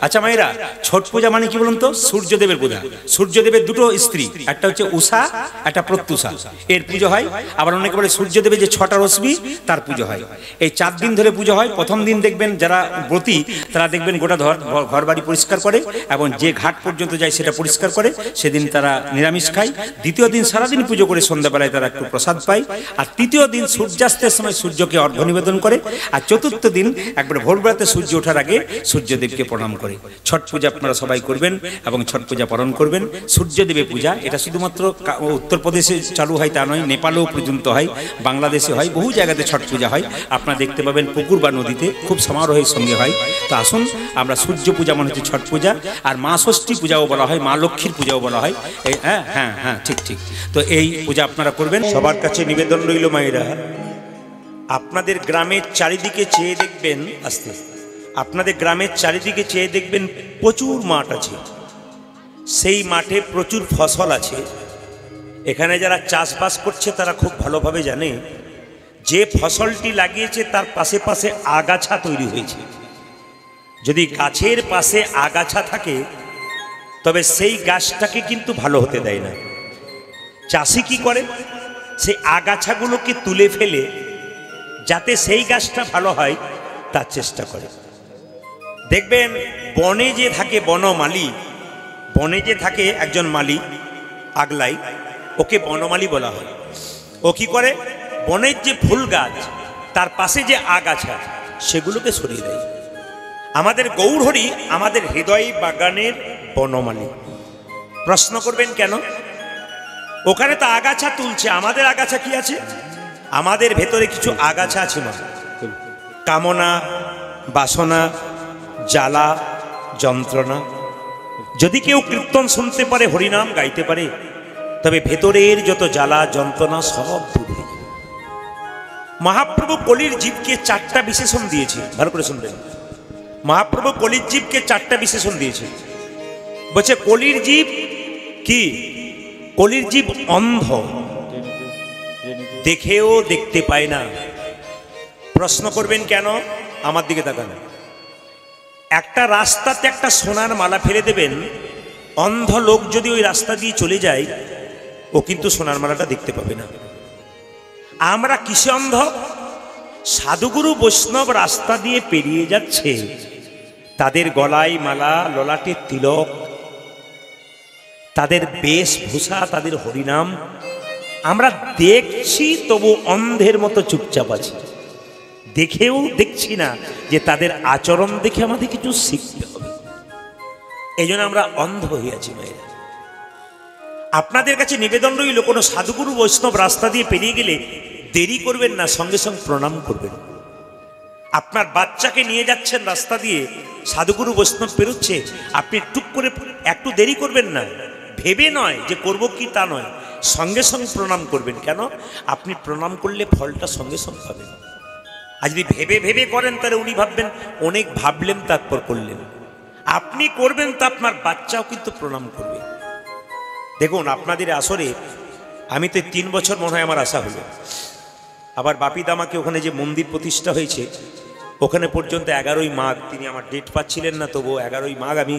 আচ্ছা মায়েরা, ছট পূজা মানে কি বলুন তো? সূর্যদেবের পূজা। সূর্যদেবের দুটো স্ত্রী, একটা হচ্ছে উষা, একটা প্রত্যুষা, এর পুজো হয়। আবার অনেকে বলে সূর্যদেবের যে ছটা রশ্মি তার পুজো হয়। এই 4 দিন ধরে পুজো হয়। প্রথম দিন দেখবেন যারা ব্রতী তারা দেখবেন গোটা ঘর বাড়ি পরিষ্কার করে এবং যে ঘাট পর্যন্ত যায় সেটা পরিষ্কার করে, সেদিন তারা নিরামিষ খায়। দ্বিতীয় দিন সারাদিন পুজো করে সন্ধ্যাবেলায় তারা একটু প্রসাদ পায়। আর তৃতীয় দিন সূর্যাস্তের সময় সূর্যকে অর্ঘ্য নিবেদন করে। আর চতুর্থ দিন একবার ভোরবেলাতে সূর্য ওঠার আগে সূর্যদেবকে প্রণাম করে। ছট পূজা আপনারা সবাই করবেন এবং ছট পূজা পালন করবেন। সূর্যদেবের পূজা এটা শুধুমাত্র উত্তরপ্রদেশে চালু হয় তা নয়, নেপালেও পর্যন্ত হয়, বাংলাদেশে হয়, বহু জায়গাতে ছট পূজা হয়। আপনারা দেখতে পাবেন পুকুর বা নদীতে খুব সমারোহের সঙ্গে হয়। তো আসুন, আমরা সূর্য পূজা মানে হচ্ছে ছট পূজা, আর মা ষষ্ঠী পূজাও বলা হয়, মা লক্ষ্মীর পূজাও বলা হয়। হ্যাঁ হ্যাঁ হ্যাঁ, ঠিক ঠিক। তো এই পূজা আপনারা করবেন। সবার কাছে নিবেদন রইল মায়েরা, আপনাদের গ্রামের চারিদিকে চেয়ে দেখবেন, আস্তে আপনাদের গ্রামের চারিদিকে চেয়ে দেখবেন প্রচুর মাঠ আছে। সেই মাঠে প্রচুর ফসল আছে। এখানে যারা চাষবাস করছে তারা খুব ভালোভাবে জানে যে ফসলটি লাগিয়েছে তার পাশে পাশে আগাছা তৈরি হয়েছে। যদি গাছের পাশে আগাছা থাকে তবে সেই গাছটাকে কিন্তু ভালো হতে দেয় না। চাষি কি করে? সেই আগাছাগুলোকে তুলে ফেলে যাতে সেই গাছটা ভালো হয় তার চেষ্টা করে। দেখবেন বনে যে থাকে বনমালী, বনে যে থাকে একজন মালী আগলাই, ওকে বনমালী বলা হয়। ও কি করে? বনের যে ফুল গাছ তার পাশে যে আগাছা সেগুলোকে সরিয়ে দেয়। আমাদের গৌরহরি আমাদের হৃদয় বাগানের বনমালী। প্রশ্ন করবেন কেন? ওখানে তো আগাছা তুলছে, আমাদের আগাছা কি আছে? আমাদের ভেতরে কিছু আগাছা আছে না, কামনা, বাসনা, জ্বালা, যন্ত্রণা। যদি কেউ কীর্তন শুনতে পারে, হরিনাম গাইতে পারে, তবে ভেতরের যত জ্বালা যন্ত্রণা সব দূর হয়ে যাবে। মহাপ্রভু কলির জীবকে 4টা বিশেষণ দিয়েছে, ভালো করে শুনবেন। মহাপ্রভু কলির জীবকে 4টা বিশেষণ দিয়েছে। বলছে কলির জীব কি? কলির জীব অন্ধ, দেখেও দেখতে পায় না। প্রশ্ন করবেন কেন? আমার দিকে তাকান। একটা রাস্তাতে একটা সোনার মালা ফেলে দেবেন, অন্ধ লোক যদি ওই রাস্তা দিয়ে চলে যায় ও কিন্তু সোনার মালাটা দেখতে পাবে না। আমরা কিসে অন্ধ? সাধুগুরু বৈষ্ণব রাস্তা দিয়ে পেরিয়ে যাচ্ছে, তাদের গলায় মালা, ললাটে তিলক, তাদের বেশভূষা, তাদের হরিনাম আমরা দেখছি, তবু অন্ধের মতো চুপচাপ আছি। দেখেও দেখছি না যে তাদের আচরণ দেখে আমাদের কিছু শিখতে হবে। এই জন্য আমরা অন্ধ হয়ে আছি। মেয়েরা, আপনাদের কাছে নিবেদন রইল, কোনো সাধুগুরু বৈষ্ণব রাস্তা দিয়ে পেরিয়ে গেলে দেরি করবেন না, সঙ্গে সঙ্গে প্রণাম করবেন। আপনার বাচ্চাকে নিয়ে যাচ্ছেন রাস্তা দিয়ে, সাধুগুরু বৈষ্ণব পেরোচ্ছে, আপনি টুক করে একটু দেরি করবেন না, ভেবে নয় যে করব কি তা নয়, সঙ্গে সঙ্গে প্রণাম করবেন। কেন? আপনি প্রণাম করলে ফলটা সঙ্গে সঙ্গে পাবেন। আর যদি ভেবে ভেবে করেন তাহলে উনি ভাববেন অনেক ভাবলেন তারপর করলেন। আপনি করবেন তো আপনার বাচ্চাও কিন্তু প্রণাম করবে। দেখুন, আপনাদের আসরে আমি তো 3 বছর মনে হয় আমার আসা হলো। আবার বাপি দামাকে ওখানে যে মন্দির প্রতিষ্ঠা হয়েছে ওখানে পর্যন্ত 11ই মাঘ, তিনি আমার ডেট পাচ্ছিলেন না, তবুও 11ই মাঘ আমি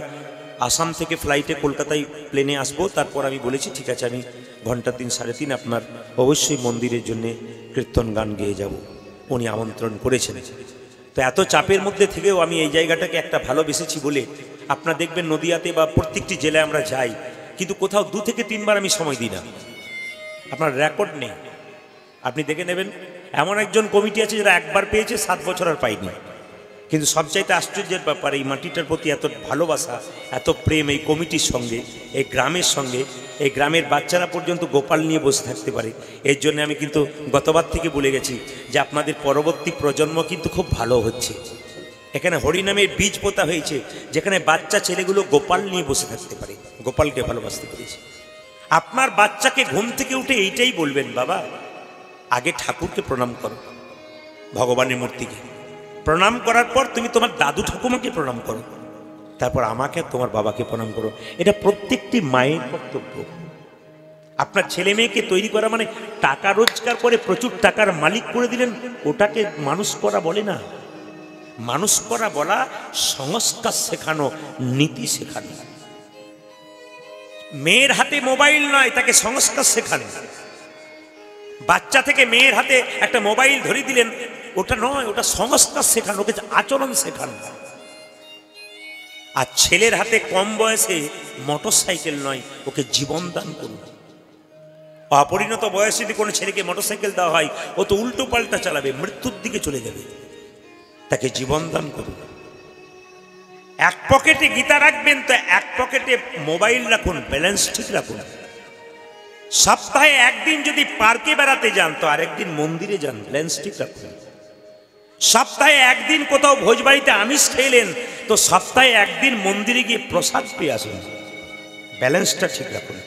আসাম থেকে ফ্লাইটে কলকাতায় প্লেনে আসবো। তারপর আমি বলেছি ঠিক আছে, আমি ঘন্টা 3 সাড়ে 3 আপনার অবশ্যই মন্দিরের জন্যে কীর্তন গান গেয়ে যাব। উনি আমন্ত্রণ করেছেন। তো এত চাপের মধ্যে থেকেও আমি এই জায়গাটাকে একটা ভালোবেসেছি বলে আপনারা দেখবেন নদিয়াতে বা প্রত্যেকটি জেলায় আমরা যাই, কিন্তু কোথাও 2 থেকে 3 বার আমি সময় দিই না। আপনার রেকর্ড নেই, আপনি দেখে নেবেন। এমন একজন কমিটি আছে যারা একবার পেয়েছে 7 বছর আর পাইনি। কিন্তু সবচাইতে আশ্চর্যের ব্যাপার, এই মাটিটার প্রতি এত ভালোবাসা, এত প্রেম এই কমিটির সঙ্গে, এই গ্রামের সঙ্গে। এই গ্রামের বাচ্চারা পর্যন্ত গোপাল নিয়ে বসে থাকতে পারে। এর জন্য আমি কিন্তু গতবার থেকে বলে গেছি যে আপনাদের পরবর্তী প্রজন্ম কিন্তু খুব ভালো হচ্ছে। এখানে হরিনামের বীজ পোতা হয়েছে, যেখানে বাচ্চা ছেলেগুলো গোপাল নিয়ে বসে থাকতে পারে, গোপালকে ভালোবাসতে পেরেছে। আপনার বাচ্চাকে ঘুম থেকে উঠে এইটাই বলবেন, বাবা আগে ঠাকুরকে প্রণাম করো, ভগবানের মূর্তিকে প্রণাম করার পর তুমি তোমার দাদু ঠাকুমাকে প্রণাম করো, তারপর আমাকে তোমার বাবাকে প্রণাম করো। এটা প্রত্যেকটি মায়ের কর্তব্য। আপনার ছেলে মেয়েকে তৈরি করা মানে টাকা রোজগার করে প্রচুর টাকার মালিক করে দিলেন, ওটাকে মানুষ করা বলে না। মানুষ করা বলা, সংস্কার শেখানো, নীতি শেখানো। মেয়ের হাতে মোবাইল নয়, তাকে সংস্কার শেখানো। বাচ্চা থেকে মেয়ের হাতে একটা মোবাইল ধরে দিলেন, ওটা নয়, ওটা সংস্কার শেখানো, ওকে আচরণ শেখানো। আর ছেলের হাতে কম বয়সে মোটর সাইকেল নয়, ওকে জীবন দান করুন। অপরিণত বয়সে যদি কোনো ছেলেকে মোটর সাইকেল দেওয়া হয়, ও তো উল্টো পাল্টা চালাবে, মৃত্যুর দিকে চলে যাবে। তাকে জীবন দান করুন। এক পকেটে গীতা রাখবেন তো এক পকেটে মোবাইল রাখুন, ব্যালেন্স ঠিক রাখুন। সপ্তাহে একদিন যদি পার্কে বেড়াতে যান তো আরেকদিন মন্দিরে যান, ব্যালেন্স ঠিক রাখুন। সপ্তাহে একদিন কোথাও ভোজবাড়িতে আমিষ খেলেন তো সপ্তাহে একদিন মন্দিরে গিয়ে প্রসাদ পেয়ে আসুন, ব্যালেন্সটা ঠিক রাখুন।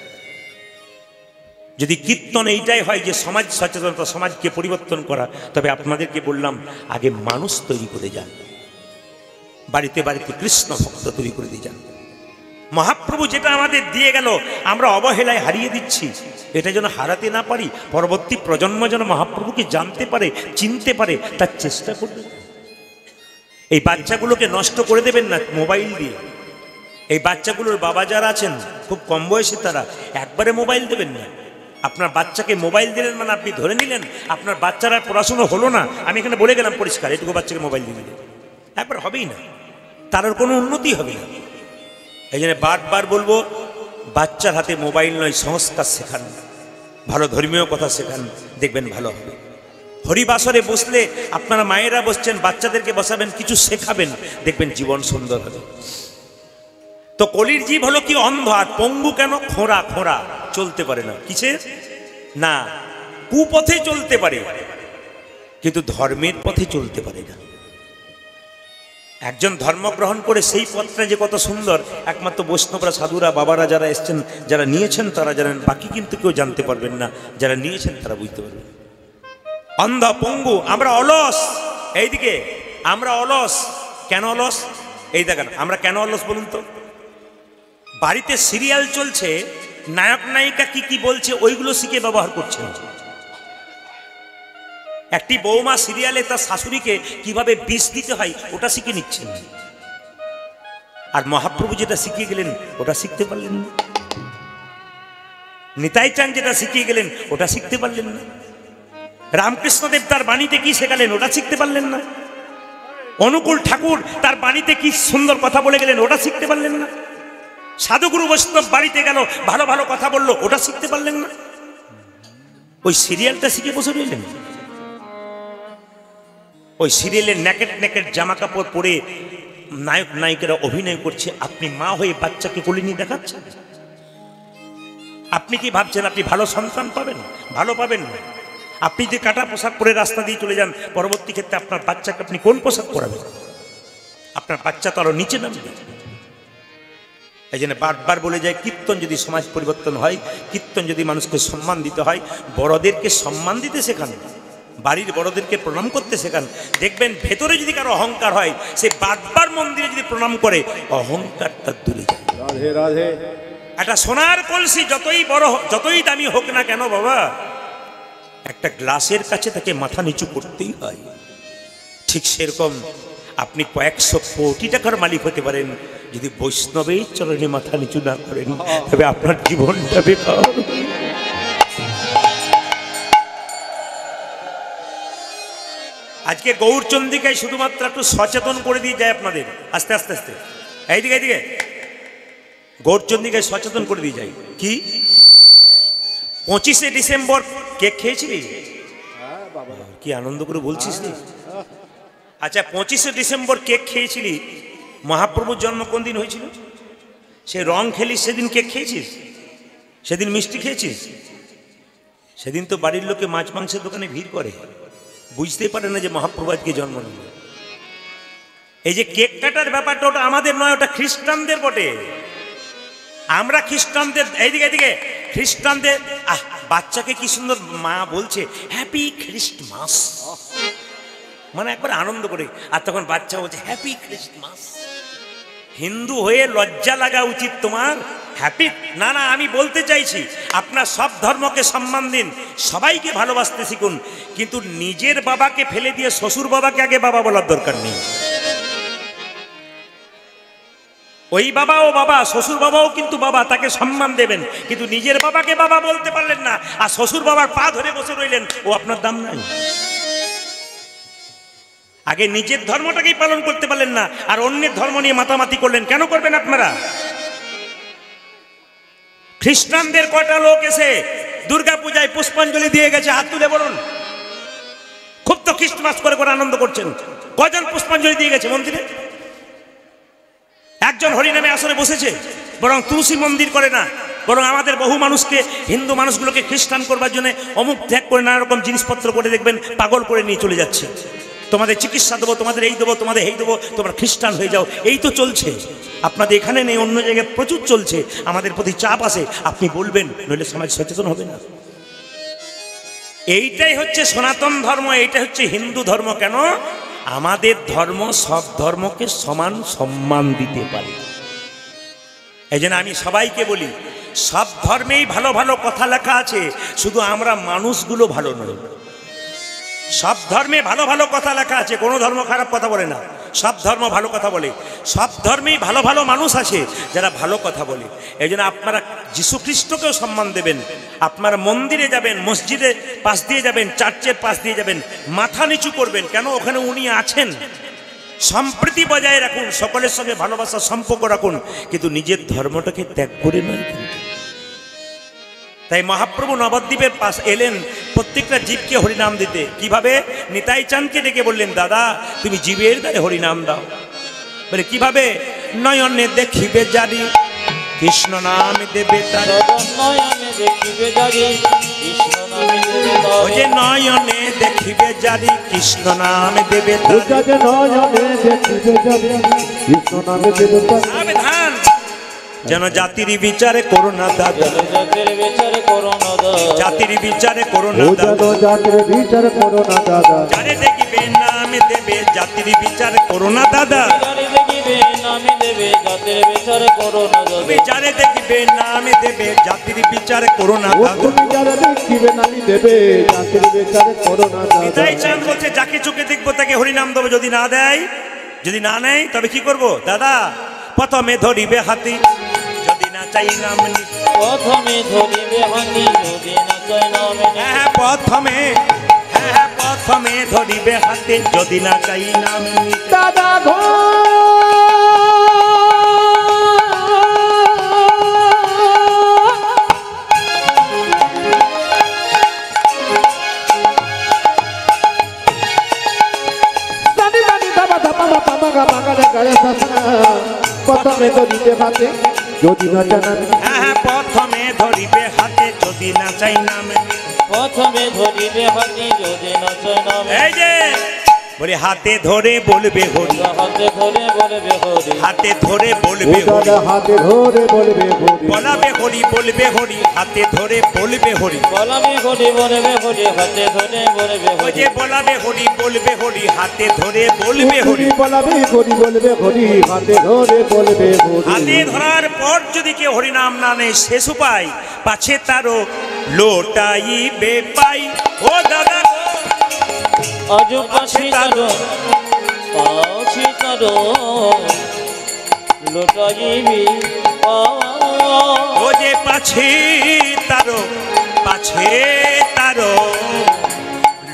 যদি কীর্তন এইটাই হয় যে সমাজ সচেতনতা, সমাজকে পরিবর্তন করা, তবে আপনাদেরকে বললাম আগে মানুষ তৈরি করে যান, বাড়িতে বাড়িতে কৃষ্ণ ভক্ত তৈরি করে দিয়ে যান। মহাপ্রভু যেটা আমাদের দিয়ে গেল আমরা অবহেলায় হারিয়ে দিচ্ছি, এটা যেন হারাতে না পারি, পরবর্তী প্রজন্ম যেন মহাপ্রভুকে জানতে পারে, চিনতে পারে, তার চেষ্টা করবে। এই বাচ্চাগুলোকে নষ্ট করে দেবেন না মোবাইল দিয়ে। এই বাচ্চাগুলোর বাবা যারা আছেন খুব কম বয়সে, তারা একবারে মোবাইল দেবেন না। আপনার বাচ্চাকে মোবাইল দিলেন মানে আপনি ধরে নিলেন আপনার বাচ্চারা পড়াশুনো হলো না। আমি এখানে বলে গেলাম পরিষ্কার, এটুকু বাচ্চাকে মোবাইল দিয়ে দিলেন, একবার হবেই না, তার কোনো উন্নতি হবে না। এই জন্য বারবার বলবো, বাচ্চার হাতে মোবাইল নয়, সংস্কার শেখান, ভালো ধর্মীয় কথা শেখান, দেখবেন ভালো হবে। হরিবাসরে বসলে আপনারা মায়েরা বসছেন, বাচ্চাদেরকে বসাবেন, কিছু শেখাবেন, দেখবেন জীবন সুন্দর হবে। তো কলির জীব হলো কি অন্ধ আর পঙ্গু কেন? খোঁড়া খোঁড়া, চলতে পারে না। কিসের না? কুপথে চলতে পারে কিন্তু ধর্মের পথে চলতে পারে না। একজন ধর্ম গ্রহণ করে সেই পথটা যে কত সুন্দর, একমাত্র বৈষ্ণবরা, সাধুরা, বাবারা যারা এসছেন, যারা নিয়েছেন তারা জানেন, বাকি কিন্তু কেউ জানতে পারবেন না, যারা নিয়েছেন তারা বুঝতে পারবেন। অন্ধ পঙ্গু, আমরা অলস। এইদিকে আমরা অলস। কেন অলস? এই দেখেন আমরা কেন অলস বলুন তো। বাড়িতে সিরিয়াল চলছে, নায়ক নায়িকা কি কি বলছে ওইগুলো শিখে ব্যবহার করছেন। একটি বৌমা সিরিয়ালে তার শাশুড়িকে কিভাবে বিষ দিতে হয় ওটা শিখে নিচ্ছেন। আর মহাপ্রভু যেটা শিখিয়ে গেলেন ওটা শিখতে পারলেন না। নিতাই চাঁদ যেটা শিখিয়ে গেলেন ওটা শিখতে পারলেন না। রামকৃষ্ণদেব তার বাণীতে কি শেখালেন ওটা শিখতে পারলেন না। অনুকূল ঠাকুর তার বাণীতে কি সুন্দর কথা বলে গেলেন ওটা শিখতে পারলেন না। সাধুগুরু বৈষ্ণব বাড়িতে গেল, ভালো ভালো কথা বললো, ওটা শিখতে পারলেন না। ওই সিরিয়ালটা শিখে বসে রইলেন। ওই সিরিয়ালের নেকেট নেকেট জামা কাপড় পরে নায়ক নায়িকারা অভিনয় করছে, আপনি মা হয়ে বাচ্চাকে কোলে নিয়ে দেখাচ্ছেন। আপনি কি ভাবছেন আপনি ভালো সন্তান পাবেন? ভালো পাবেন না। আপনি যে কাটা পোশাক পরে রাস্তা দিয়ে চলে যান, পরবর্তী ক্ষেত্রে আপনার বাচ্চাকে আপনি কোন পোশাক পরাবেন? আপনার বাচ্চা তো আরো নিচে নামবে। এই জন্য বারবার বলে যায়, কীর্তন যদি সমাজ পরিবর্তন হয়, কীর্তন যদি মানুষকে সম্মান দিতে হয়, বড়দেরকে সম্মান দিতে শেখান, বাড়ির বড়দেরকে প্রণাম করতে শেখান। দেখবেন ভেতরে যদি কারো অহংকার হয়, সে বারবার মন্দিরে যদি প্রণাম করে অহংকারটা দূরে যায়। রাধে রাধে। একটা সোনার কলসি যতই বড়, যতই দামি হোক না কেন বাবা, একটা গ্লাসের কাছে তাকে মাথা নিচু করতেই হয়। ঠিক সেরকম আপনি কয়েকশো কোটি টাকার মালিক হতে পারেন, যদি বৈষ্ণবের চরণে মাথা নিচু না করেন তবে আপনার জীবনটা বেকার। আজকে গৌরচন্দ্রিকায় শুধুমাত্র একটু সচেতন করে দিয়ে যায় আপনাদের, আস্তে আস্তে আস্তে। এইদিকে এইদিকে গৌরচন্দ্রিকায় সচেতন করে দিয়ে যায়। কি 25শে ডিসেম্বর কেক খেয়েছিলি? কি আনন্দ করে বলছিস রে। আচ্ছা 25শে ডিসেম্বর কেক খেয়েছিলি, মহাপ্রভুর জন্ম কোন দিন হয়েছিল? সে রং খেলিস সেদিন কেক খেয়েছিস? সেদিন মিষ্টি খেয়েছিস? সেদিন তো বাড়ির লোকে মাছ মাংসের দোকানে ভিড় করে, বুঝতে পারে না যে মহাপ্রভু আজকে জন্ম নিল। এই যে কেক কাটার ব্যাপারটা ওটা আমাদের নয়, ওটা খ্রিস্টানদের বটে। আমরা খ্রিস্টানদের, এইদিকে এইদিকে খ্রিস্টানদের বাচ্চাকে কি সুন্দর মা বলছে হ্যাপি খ্রিস্টমাস, মানে একবার আনন্দ করে। আর তখন বাচ্চা বলছে হ্যাপি খ্রিস্টমাস। হিন্দু হয়ে লজ্জা লাগা উচিত তোমার। হ্যাপি না না, আমি বলতে চাইছি আপনার সব ধর্মকে সম্মান দিন, সবাইকে ভালোবাসতে শিখুন, কিন্তু নিজের বাবাকে ফেলে দিয়ে শ্বশুর বাবাকে আগে বাবা বলার দরকার নেই। ওই বাবাও বাবা, শ্বশুর বাবাও কিন্তু বাবা, তাকে সম্মান দেবেন, কিন্তু নিজের বাবাকে বাবা বলতে পারলেন না, আর শ্বশুর বাবার পা ধরে বসে রইলেন, ও আপনার দাম নাই। আগে নিজের ধর্মটাকেই পালন করতে পারলেন না, আর অন্যের ধর্ম নিয়ে মাতামাতি করলেন। কেন করবেন আপনারা? খ্রিস্টানদের কটা লোক এসে দুর্গাপূজায় পুষ্পাঞ্জলি দিয়ে গেছে? হাত তুলে বলুন। খুব তো খ্রিস্টমাস করে করে আনন্দ করছেন। কজন পুষ্পাঞ্জলি দিয়ে গেছে মন্দিরে? একজন হরিনামে আসরে বসেছে, বরং তুলসী মন্দির করে না, বরং আমাদের বহু মানুষকে, হিন্দু মানুষগুলোকে খ্রিস্টান করবার জন্য অমুক ত্যাগ করে নানা রকম জিনিসপত্র করে দেখবেন পাগল করে নিয়ে চলে যাচ্ছে। তোমাদের চিকিৎসা দেবো, তোমাদের এই দেবো, তোমাদের এই দেবো, তোমরা খ্রিস্টান হয়ে যাও। এই তো চলছে। আপনাদের এখানে নেই, অন্য জায়গায় প্রচুর চলছে। আমাদের প্রতি চাপ আসে, আপনি বলবেন, নইলে সমাজ সচেতন হবে না। এইটাই হচ্ছে সনাতন ধর্ম, এইটাই হচ্ছে হিন্দু ধর্ম। কেন? আমাদের ধর্ম সব ধর্মকে সমান সম্মান দিতে পারে। এই জন্য আমি সবাইকে বলি, সব ধর্মেই ভালো ভালো কথা লেখা আছে, শুধু আমরা মানুষগুলো ভালো নয়। সব ধর্মে ভালো ভালো কথা লেখা আছে, কোনো ধর্ম খারাপ কথা বলে না, সব ধর্ম ভালো কথা বলে। সব ধর্মেই ভালো ভালো মানুষ আছে যারা ভালো কথা বলে। এই জন্য আপনারা যীশু খ্রিস্টকেও সম্মান দেবেন। আপনারা মন্দিরে যাবেন, মসজিদে পাশ দিয়ে যাবেন, চার্চের পাশ দিয়ে যাবেন, মাথা নিচু করবেন। কেন? ওখানে উনি আছেন। সম্প্রীতি বজায় রাখুন, সকলের সঙ্গে ভালোবাসার সম্পর্ক রাখুন, কিন্তু নিজের ধর্মটাকে ত্যাগ করে নয়। তাই মহাপ্রভু নবদ্বীপের পাশ এলেন প্রত্যেকটা জীবকে হরিনাম দিতে। কিভাবে? নিতাই চাঁদকে ডেকে বললেন, দাদা তুমি জীবের দ্বারে হরিনাম দাও। বলে কিভাবে? নয়নে দেখিবে জারি কৃষ্ণ নাম দেবে তারে। ও যে নয়নে দেখিবে জারি কৃষ্ণ নাম দেবে সাবধান, যেন জাতির বিচারে করো না দাদা, জাতির বিচারে করো না দাদা, যারে দেখিবে নাম দেবে জাতির বিচার করো না দাদা, তুমি যারে দেখিবে নাম দেবে জাতির বিচার করো না দাদা। নিতাই চাঁদ বলছে, যাকে চোখে দেখবো তাকে হরিনাম দেবো, যদি না দেয়, যদি না নেয় তবে কি করব? দাদা প্রথমে ধরিবে হাতি, যদি না চাই নাম নি, প্রথমে ধরিবে হাতি, যদি না চাই নাম নি, প্রথমে ধরিবে হাতে, যদি না চাই নাম নি। দাদা প্রথমে ধরিবে হাতে, যদি না চাই নাম, প্রথমে ধরিবে হাতে, যদি না চাই নাম, প্রথমে ধরিবে হাতে, যদি না চাই নাম। এই যে বলে হাতে ধরে বলবে হরি, হাতে ধরে বলবে হরি, হাতে ধরে বলবে হরি, হাতে ধরে বলবে হরি, বলাবে হরি বলবে হরি, হাতে ধরে বলবে হরি, বলাবে হরি বলবে হরি, হাতে ধরে বলবে হরি। ওই যে বলাবে হরি বলবে হরি, হাতে ধরে বলবে হরি, বলাবে হরি বলবে হরি, হাতে ধরে বলবে হরি। হাতে ধরার পর যদি কেউ হরিনাম না নেয়, শেষ উপায় পাছে তারও লোটাইবে পাই। ও দাদা আজ পাছে তারও লোটাইবি পাই। ও যে পাছে তারও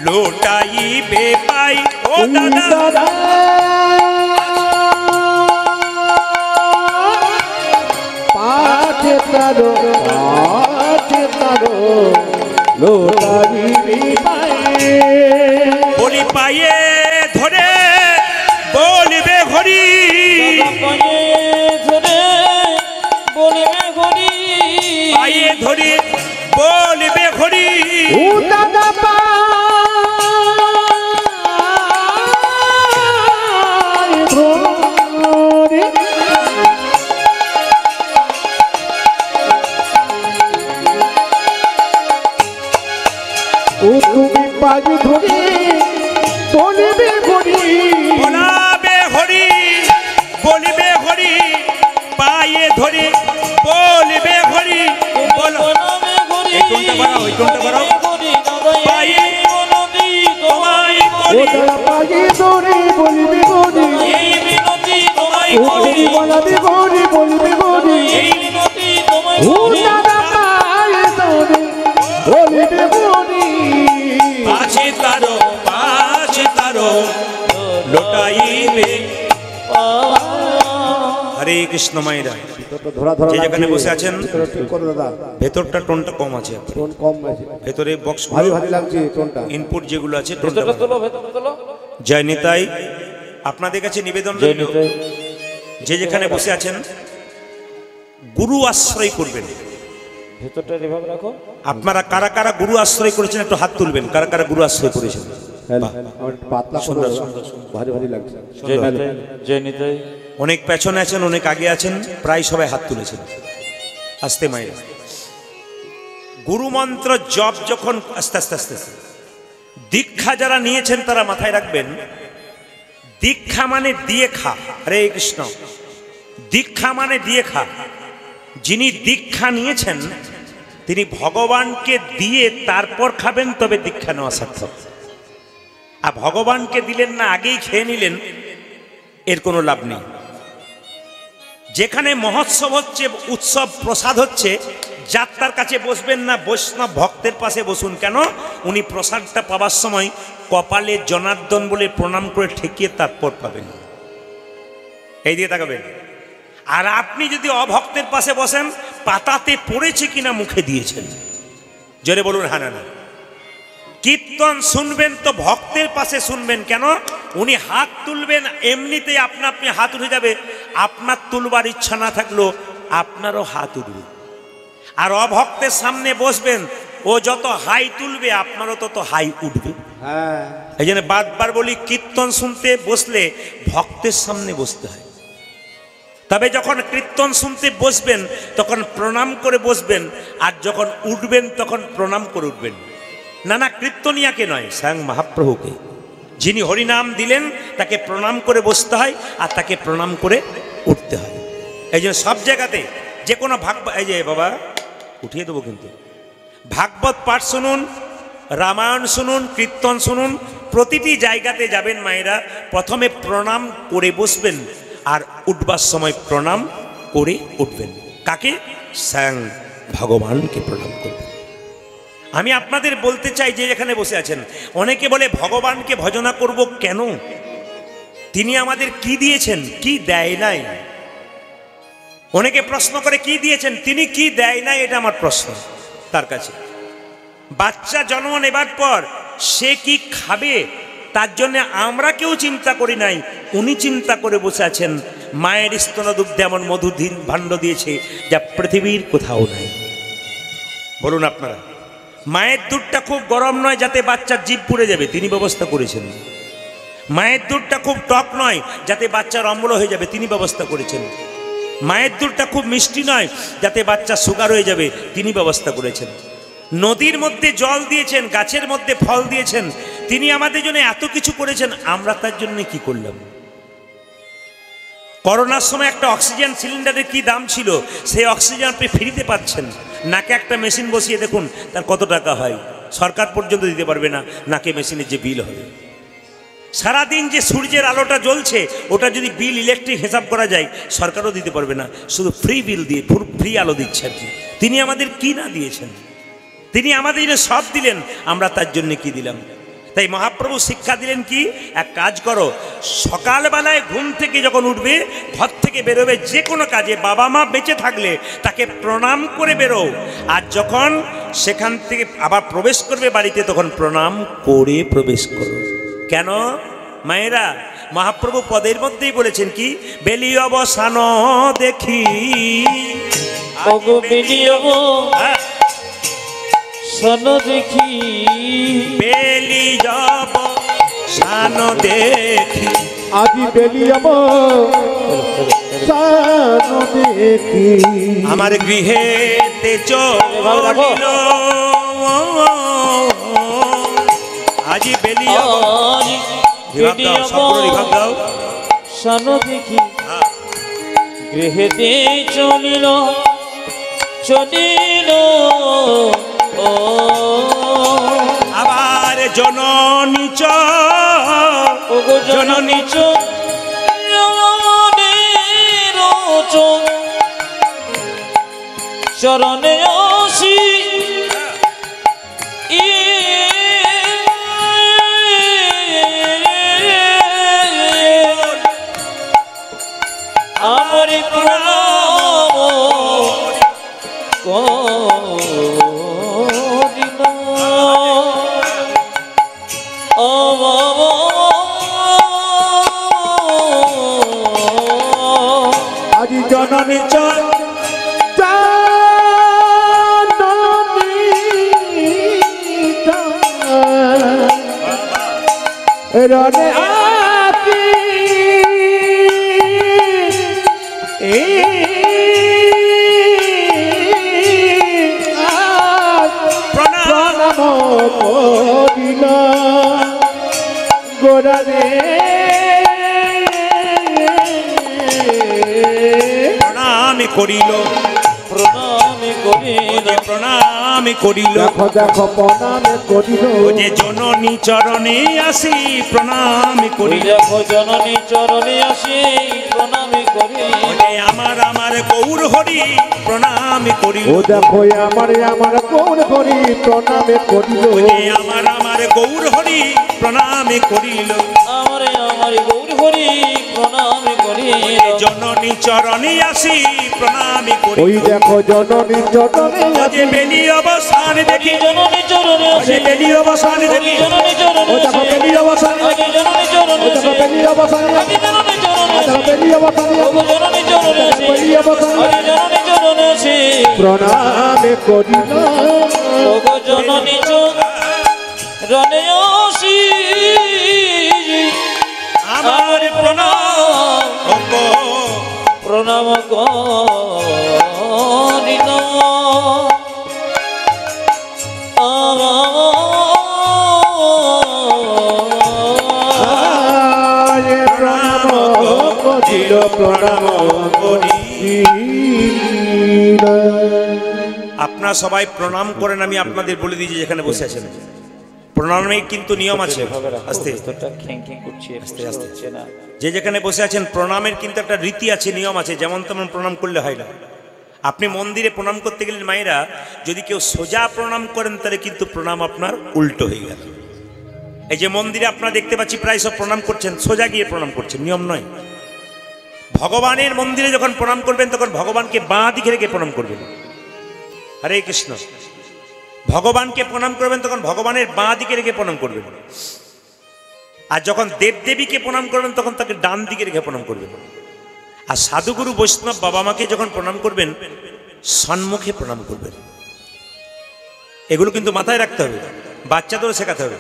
লোটাইবে পাই। ও দাদা পাছে তারও লোটাইবি পাই। বলি পায়ে ধরে বলবে হরি, পায়ে ধরে বলবে হরি, পায়ে ধরে বলবে হরি। ও দাদা পায়ে ধরে, ও তুমি পায়ে ধরে বলবে হরি, বলাবে হরি বলবে হরি, পায়ে ধরে বলবে হরি। বলবে হরি, এই টোনটা বাড়াও, এই টোনটা বাড়াও। পায়ে তোমায় ও দাদা পায়ে ধরে বলবে হরি, এই বিনতি তোমায় ও তুমি বলবে হরি কৃষ্ণ মায়েরা, ভিতরটা ধরা ধরা যে যেখানে লাগছে। বসে আছেন ভিতরটা ঠিক করে দাদা, ভেতরটা টোনটা কম আছে, টোন কম আছে, ভেতরে বক্স ভারী ভারী লাগছে টোনটা। ইনপুট যেগুলো আছে টোনটা জয় নিতাই। আপনাদের কাছে নিবেদন রইল, যে যেখানে বসে আছেন গুরু আশ্রয় করবেন। ভেতরটা এভাবে রাখো। আপনারা কারা কারা গুরু আশ্রয় করেছেন একটু হাত তুলবেন, কারা কারা গুরু আশ্রয় করেছেন। আমার পাতলা সুন্দর, করে সুন্দর, ভারী ভারী লাগছে। জয় নিতাই। অনেক পেছনে আছেন, অনেক আগে আছেন, প্রায় সবাই হাত তুলেছেন। আস্তে মায়ের গুরু মন্ত্র জপ যখন আস্তে আস্তে আস্তে আস্তে দীক্ষা যারা নিয়েছেন তারা মাথায় রাখবেন, দীক্ষা মানে দিয়ে খা। হরে কৃষ্ণ। দীক্ষা মানে দিয়ে খা। যিনি দীক্ষা নিয়েছেন তিনি ভগবানকে দিয়ে তারপর খাবেন, তবে দীক্ষা নেওয়া সার্থক। আর ভগবানকে দিলেন না, আগেই খেয়ে নিলেন, এর কোনো লাভ নেই। যেখানে মহোৎসব হচ্ছে, উৎসব প্রসাদ হচ্ছে, যাত্রার কাছে বসবেন না, বৈষ্ণব ভক্তের পাশে বসুন। কেন? উনি প্রসাদটা পাবার সময় কপালে জনার্দন বলে প্রণাম করে ঠেকিয়ে তারপর পাবেন। এই দিয়ে তাকাবেন। আর আপনি যদি অভক্তের পাশে বসেন, পাতাতে পড়েছে কিনা মুখে দিয়েছেন। জোরে বলুন হ্যাঁ না না। কীর্তন শুনবেন তো ভক্তের পাশে শুনবেন। কেন? উনি হাত তুলবেন, এমনিতেই আপনি হাত উঠে যাবে। আপনার তুলবার ইচ্ছা না থাকলেও আপনারও হাত উঠবে। আর অভক্তের সামনে বসবেন, ও যত হাই তুলবে আপনারও তত হাই উঠবে। হ্যাঁ, এই জন্য বারবার বলি, কীর্তন শুনতে বসলে ভক্তের সামনে বসতে হয়। তবে যখন কীর্তন শুনতে বসবেন তখন প্রণাম করে বসবেন, আর যখন উঠবেন তখন প্রণাম করে উঠবেন। না না, কীর্তনিয়াকে নয়, স্বয়ং মহাপ্রভুকে। যিনি হরিনাম দিলেন তাকে প্রণাম করে বসতে হয়, আর তাকে প্রণাম করে উঠতে হয়। এই জন্য সব জায়গাতে যে কোনো এই যে বাবা উঠিয়ে দেবো, কিন্তু ভাগবত পাঠ শুনুন, রামায়ণ শুনুন, কীর্তন শুনুন, প্রতিটি জায়গাতে যাবেন মায়েরা, প্রথমে প্রণাম করে বসবেন, আর উঠবার সময় প্রণাম করে উঠবেন। কাকে? স্বয়ং ভগবানকে প্রণাম করবেন। আমি আপনাদের বলতে চাই, যে যেখানে বসে আছেন, অনেকে বলে ভগবানকে ভজনা করব কেন? তিনি আমাদের কি দিয়েছেন, কি দেয় নাই? অনেকে প্রশ্ন করে কি দিয়েছেন, তিনি কি দেয় নাই, এটা আমার প্রশ্ন তার কাছে। বাচ্চা জন্ম নেবার পর সে কি খাবে, তার জন্য আমরা কেউ চিন্তা করি নাই, উনি চিন্তা করে বসে আছেন। মায়ের স্তনদুগ্ধে এমন মধুধীন ভাণ্ড দিয়েছে যা পৃথিবীর কোথাও নাই। বলুন আপনারা, মায়ের দুধটা খুব গরম নয় যাতে বাচ্চার জিভ পুড়ে যাবে, তিনি ব্যবস্থা করেছেন। মায়ের দুধটা খুব টক নয় যাতে বাচ্চার অম্ল হয়ে যাবে, তিনি ব্যবস্থা করেছেন। মায়ের দুধটা খুব মিষ্টি নয় যাতে বাচ্চা সুগার হয়ে যাবে, তিনি ব্যবস্থা করেছেন। নদীর মধ্যে জল দিয়েছেন, গাছের মধ্যে ফল দিয়েছেন, তিনি আমাদের জন্য এত কিছু করেছেন, আমরা তার জন্য কি করলাম? করোনার সময় একটা অক্সিজেন সিলিন্ডারের কি দাম ছিল, সেই অক্সিজেন আপনি ফ্রিতে পাচ্ছেন। নাকে একটা মেশিন বসিয়ে দেখুন তার কত টাকা হয়, সরকার পর্যন্ত দিতে পারবে না, নাকে মেশিনের যে বিল হবে। সারাদিন যে সূর্যের আলোটা জ্বলছে, ওটা যদি বিল ইলেকট্রিক হিসাব করা যায়, সরকারও দিতে পারবে না, শুধু ফ্রি বিল দিয়ে ফ্রি আলো দিচ্ছে আর কি। তিনি আমাদের কি না দিয়েছেন? তিনি আমাদের জন্য সব দিলেন, আমরা তার জন্য কি দিলাম? তাই মহাপ্রভু শিক্ষা দিলেন কি, এক কাজ করো, সকালবেলায় ঘুম থেকে যখন উঠবে, ঘর থেকে বেরোবে, যে কোনো কাজে বাবা মা বেঁচে থাকলে তাকে প্রণাম করে বেরো, আর যখন সেখান থেকে আবার প্রবেশ করবে বাড়িতে, তখন প্রণাম করে প্রবেশ করো। কেন মায়েরা? মহাপ্রভু পদের মধ্যেই বলেছেন কি, বেলি অবসান দেখি, দেখি বেলি যাব সান দেখি, আজি বেলিয়াব সানো দেখি, আমার গৃহেতে চলিল, আজি বেলিয়াব। রিভাব দাও, সম্পূর্ণ রিভাব দাও। সানো দেখি গৃহেতে চলিল, চলিল ও আবার জননী চ, জননী চরণে আসি, আমার জননী রনে আকি প্রণাম করিল গোরারে প্রণাম করিল প্রণাম করিল দেখো দেখো প্রণাম করিল যে জননী চরণে আসি প্রণাম করিল দেখো জননী চরণে আসি প্রণাম করি আমার আমার গৌর হরি প্রণাম করিল ও দেখো আমার কোন হরি প্রণাম করিল আমার আমার গৌর হরি প্রণাম করিল আমার গৌর হরি প্রণাম করি জননী চরণে আসি প্রণাম করিল ওই দেখো জননী চরণে যে বেলি অবসান দেখি জননী চরণে আসি যে বেলি অবসান দেখি জননী চরণে ও দেখো বেলি অবসান জননী চরণে ও দেখো বেলি অবসান জননী চরণে দেখো বেলি অবসান জননী চরণে বেলি অবসান জননী চরণে আসি প্রণাম করিল ওগো জননী চরণে আসি আমার প্রণাম প্রণাম করিল প্রণাম করিল প্রণাম করিল আপনারা সবাই প্রণাম করেন আমি আপনাদের বলে দিয়েছি যেখানে বসে আছেন প্রণামের কিন্তু নিয়ম আছে আস্তে আস্তে আস্তে যে যেখানে বসে আছেন প্রণামের কিন্তু একটা রীতি আছে নিয়ম আছে যেমন তেমন প্রণাম করলে হয় না আপনি মন্দিরে প্রণাম করতে গেলেন মায়েরা যদি কেউ সোজা প্রণাম করেন তাহলে কিন্তু প্রণাম আপনার উল্টো হয়ে গেল এই যে মন্দিরে আপনারা দেখতে পাচ্ছি প্রায় সব প্রণাম করছেন সোজা গিয়ে প্রণাম করছেন নিয়ম নয় ভগবানের মন্দিরে যখন প্রণাম করবেন তখন ভগবানকে বাঁ দিকে রেখে প্রণাম করবেন হরে কৃষ্ণ ভগবানকে প্রণাম করবেন তখন ভগবানের বাঁ দিকে রেখে প্রণাম করবেন আর যখন দেবদেবীকে প্রণাম করবেন তখন তাকে ডান দিকে রেখে প্রণাম করবেন আর সাধুগুরু বৈষ্ণব বাবা মাকে যখন প্রণাম করবেন সম্মুখে প্রণাম করবেন এগুলো কিন্তু মাথায় রাখতে হবে বাচ্চাদেরও শেখাতে হবে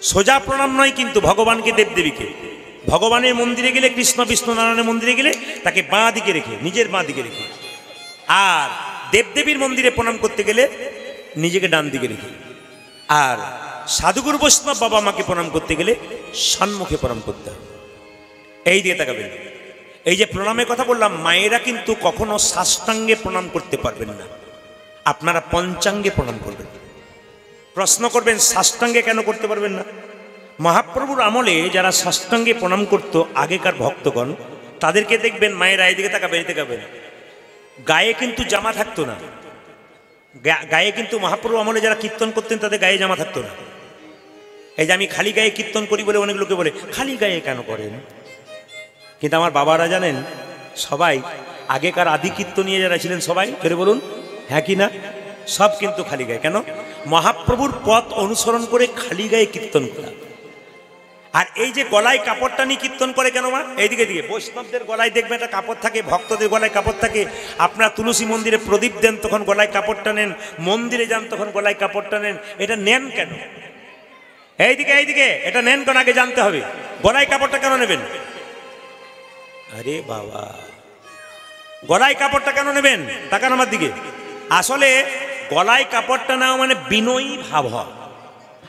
সোজা প্রণাম নয় কিন্তু ভগবানকে দেবদেবীকে ভগবানের মন্দিরে গেলে কৃষ্ণ বিষ্ণু নারায়ণের মন্দিরে গেলে তাকে বাঁ দিকে রেখে নিজের বাঁ দিকে রেখে আর দেবদেবীর মন্দিরে প্রণাম করতে গেলে নিজেকে ডান দিকে রেখে আর সাধুগুরু বৈষ্ণব বাবা মাকে প্রণাম করতে গেলে সম্মুখে প্রণাম করতে হবে এই দিকে তাকাবেন এই যে প্রণামের কথা বললাম মায়েরা কিন্তু কখনো সাষ্টাঙ্গে প্রণাম করতে পারবেন না আপনারা পঞ্চাঙ্গে প্রণাম করবেন প্রশ্ন করবেন সাষ্টাঙ্গে কেন করতে পারবেন না মহাপ্রভুর আমলে যারা সাষ্টাঙ্গে প্রণাম করত আগেকার ভক্তগণ তাদেরকে দেখবেন মায়েরা এইদিকে তাকাবেন গায়ে কিন্তু জামা থাকতো না গায়ে কিন্তু মহাপ্রভু আমলে যারা কীর্তন করতেন তাদের গায়ে জামা থাকতো না এই যে আমি খালি গায়ে কীর্তন করি বলে অনেক লোকে বলে খালি গায়ে কেন করেন কিন্তু আমার বাবারা জানেন সবাই আগেকার আদি কীর্তনীয় যারা ছিলেন সবাই ফেরে বলুন হ্যাঁ কি না সব কিন্তু খালি গায়ে কেন মহাপ্রভুর পথ অনুসরণ করে খালি গায়ে কীর্তন করা আর এই যে গলায় কাপড়টা নিয়ে কীর্তন করে কেন মা এইদিকে দিকে বৈষ্ণবদের গলায় দেখবে একটা কাপড় থাকে ভক্তদের গলায় কাপড় থাকে আপনার তুলসী মন্দিরে প্রদীপ দেন তখন গলায় কাপড়টা নেন মন্দিরে যান তখন গলায় কাপড়টা নেন এটা নেন কেন এইদিকে এটা নেন কেন আগে জানতে হবে গলায় কাপড়টা কেন নেবেন আরে বাবা গলায় কাপড়টা কেন নেবেন তাকান আমার দিকে আসলে গলায় কাপড়টা নেওয়া মানে বিনয়ী ভাব হয়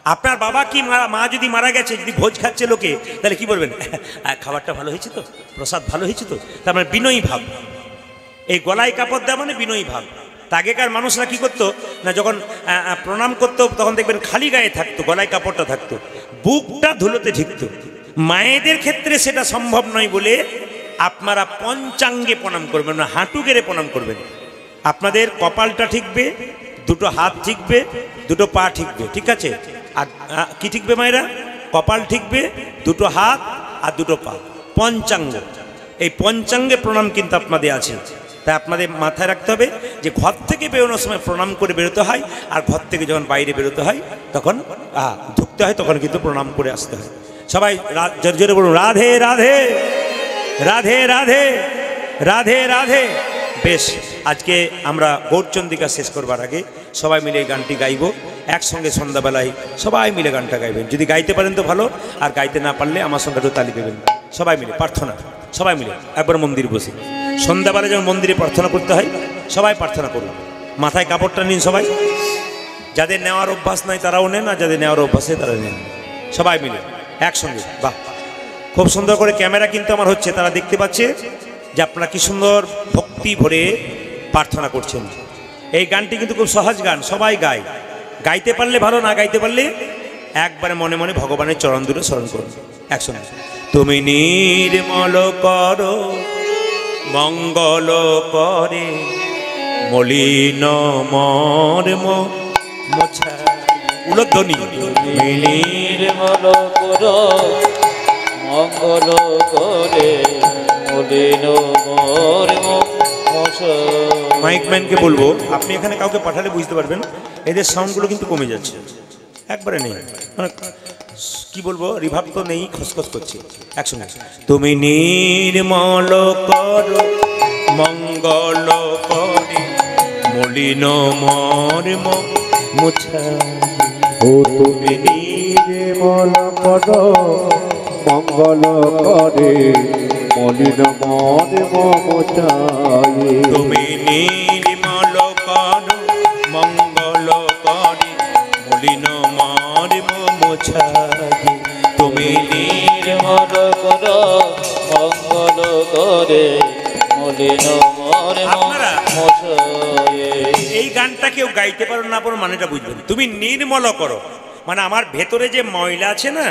আপনার বাবা কি মা যদি মারা গেছে যদি ভোজ খাচ্ছে লোকে তাহলে কি বলবেন খাবারটা ভালো হয়েছে তো প্রসাদ ভালো হয়েছে তো তার মানে বিনয়ী ভাব এই গলায় কাপড় দেওয়া মানে বিনয়ী ভাব তা আগেকার মানুষরা কি করতো না যখন প্রণাম করতো তখন দেখবেন খালি গায়ে থাকতো গলায় কাপড়টা থাকতো বুকটা ধুলোতে ঢিকতো মায়েদের ক্ষেত্রে সেটা সম্ভব নয় বলে আপনারা পঞ্চাঙ্গে প্রণাম করবেন না হাঁটু গেড়ে প্রণাম করবেন আপনাদের কপালটা ঠিকবে দুটো হাত ঠিকবে দুটো পা ঠিকবে ঠিক আছে আর কি ঠিকবে মায়েরা কপাল ঠিকবে দুটো হাত আর দুটো পা পঞ্চাঙ্গ এই পঞ্চাঙ্গে প্রণাম কিন্তু আপনাদের আছে তাই আপনাদের মাথায় রাখতে হবে যে ঘর থেকে বেরোনোর সময় প্রণাম করে বেরোতে হয় আর ঘর থেকে যখন বাইরে বেরোতে হয় তখন ঢুকতে হয় তখন কিন্তু প্রণাম করে আসতে হয় সবাই জোরে জোরে বলুন রাধে রাধে রাধে রাধে রাধে রাধে। বেশ, আজকে আমরা গৌরচন্দ্রিকা শেষ করবার আগে সবাই মিলে এই গানটি গাইব একসঙ্গে। সন্ধ্যাবেলায় সবাই মিলে গানটা গাইবেন। যদি গাইতে পারেন তো ভালো, আর গাইতে না পারলে আমার সঙ্গে একটু তালি দেবেন। সবাই মিলে প্রার্থনা, সবাই মিলে একবার মন্দির বসে। সন্ধ্যাবেলায় যেমন মন্দিরে প্রার্থনা করতে হয়, সবাই প্রার্থনা করুন। মাথায় কাপড়টা নিন সবাই। যাদের নেওয়ার অভ্যাস নাই তারাও নেন, আর যাদের নেওয়ার অভ্যাসে তারা নেন। সবাই মিলে একসঙ্গে। বাহ, খুব সুন্দর করে ক্যামেরা কিন্তু আমার হচ্ছে, তারা দেখতে পাচ্ছে যে আপনারা কি সুন্দর ভক্তি ভরে প্রার্থনা করছেন। এই গানটি কিন্তু খুব সহজ গান, সবাই গায়। গাইতে পারলে ভালো, না গাইতে পারলে একবারে মনে মনে ভগবানের চরণ দুটো স্মরণ করুন একসঙ্গে। তুমি নির্মল করো মঙ্গল করে, মলিন মর্ম মোছা। উলধ্বনি। নির্মল করো মঙ্গল করে, মলিন মর্ম মোছা। মাইকম্যানকে বলবো, আপনি এখানে কাউকে পাঠালে বুঝতে পারবেন এদের সাউন্ডগুলো কিন্তু কমে যাচ্ছে, একবারে নেই। মানে কি বলবো, রিভাব তো নেই, খসখস করছে। একসঙ্গে। তুমি নির্মল করো মঙ্গল করে, মলিন মর্ম মোছা। ও তুমি নির্মল করো মঙ্গল করে, মলিন মর্ম মোছায়ে। তুমি নির্মল করো মঙ্গল করে, মলিন মর্ম মোছায়ে। তুমি নির্মল করো মঙ্গল করে, মলিন মর্ম আপনারা মোছায়ে। এই গানটা কেউ গাইতে পারো না পারো মানেটা বুঝবেন। তুমি নির্মল করো মানে আমার ভেতরে যে ময়লা আছে না,